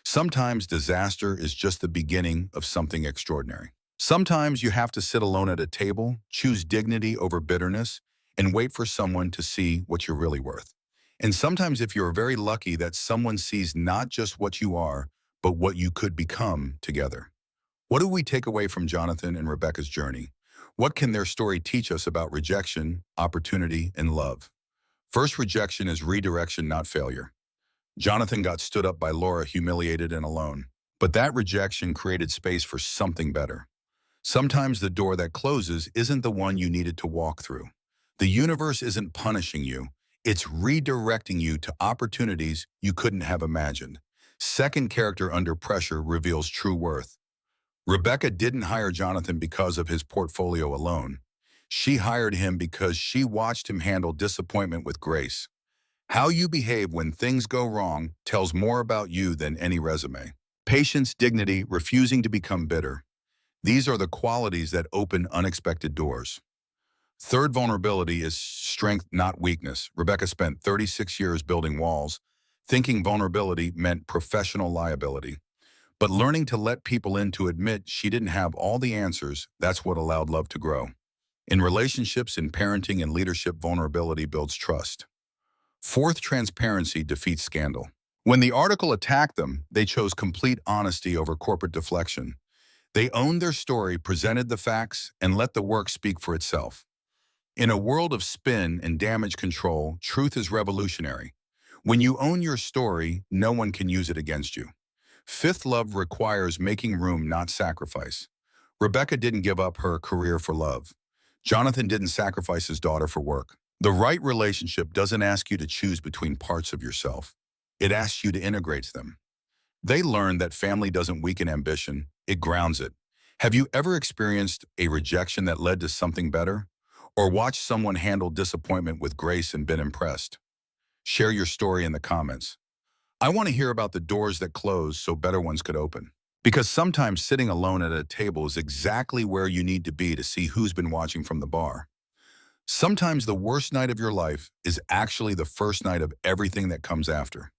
Sometimes disaster is just the beginning of something extraordinary. Sometimes you have to sit alone at a table, choose dignity over bitterness, and wait for someone to see what you're really worth. And sometimes, if you're very lucky, that someone sees not just what you are, but what you could become together. What do we take away from Jonathan and Rebecca's journey? What can their story teach us about rejection, opportunity, and love? First, rejection is redirection, not failure. Jonathan got stood up by Laura, humiliated and alone. But that rejection created space for something better. Sometimes the door that closes isn't the one you needed to walk through. The universe isn't punishing you. It's redirecting you to opportunities you couldn't have imagined. Second, character under pressure reveals true worth. Rebecca didn't hire Jonathan because of his portfolio alone. She hired him because she watched him handle disappointment with grace. How you behave when things go wrong tells more about you than any resume. Patience, dignity, refusing to become bitter. These are the qualities that open unexpected doors. Third, vulnerability is strength, not weakness. Rebecca spent 36 years building walls, thinking vulnerability meant professional liability. But learning to let people in to admit she didn't have all the answers, that's what allowed love to grow. In relationships, in parenting and leadership, vulnerability builds trust. Fourth, transparency defeats scandal. When the article attacked them, they chose complete honesty over corporate deflection. They owned their story, presented the facts, and let the work speak for itself. In a world of spin and damage control, truth is revolutionary. When you own your story, no one can use it against you. Fifth, love requires making room, not sacrifice. Rebecca didn't give up her career for love. Jonathan didn't sacrifice his daughter for work. The right relationship doesn't ask you to choose between parts of yourself. It asks you to integrate them. They learned that family doesn't weaken ambition, it grounds it. Have you ever experienced a rejection that led to something better? Or watched someone handle disappointment with grace and been impressed? Share your story in the comments. I want to hear about the doors that closed so better ones could open. Because sometimes sitting alone at a table is exactly where you need to be to see who's been watching from the bar. Sometimes the worst night of your life is actually the first night of everything that comes after.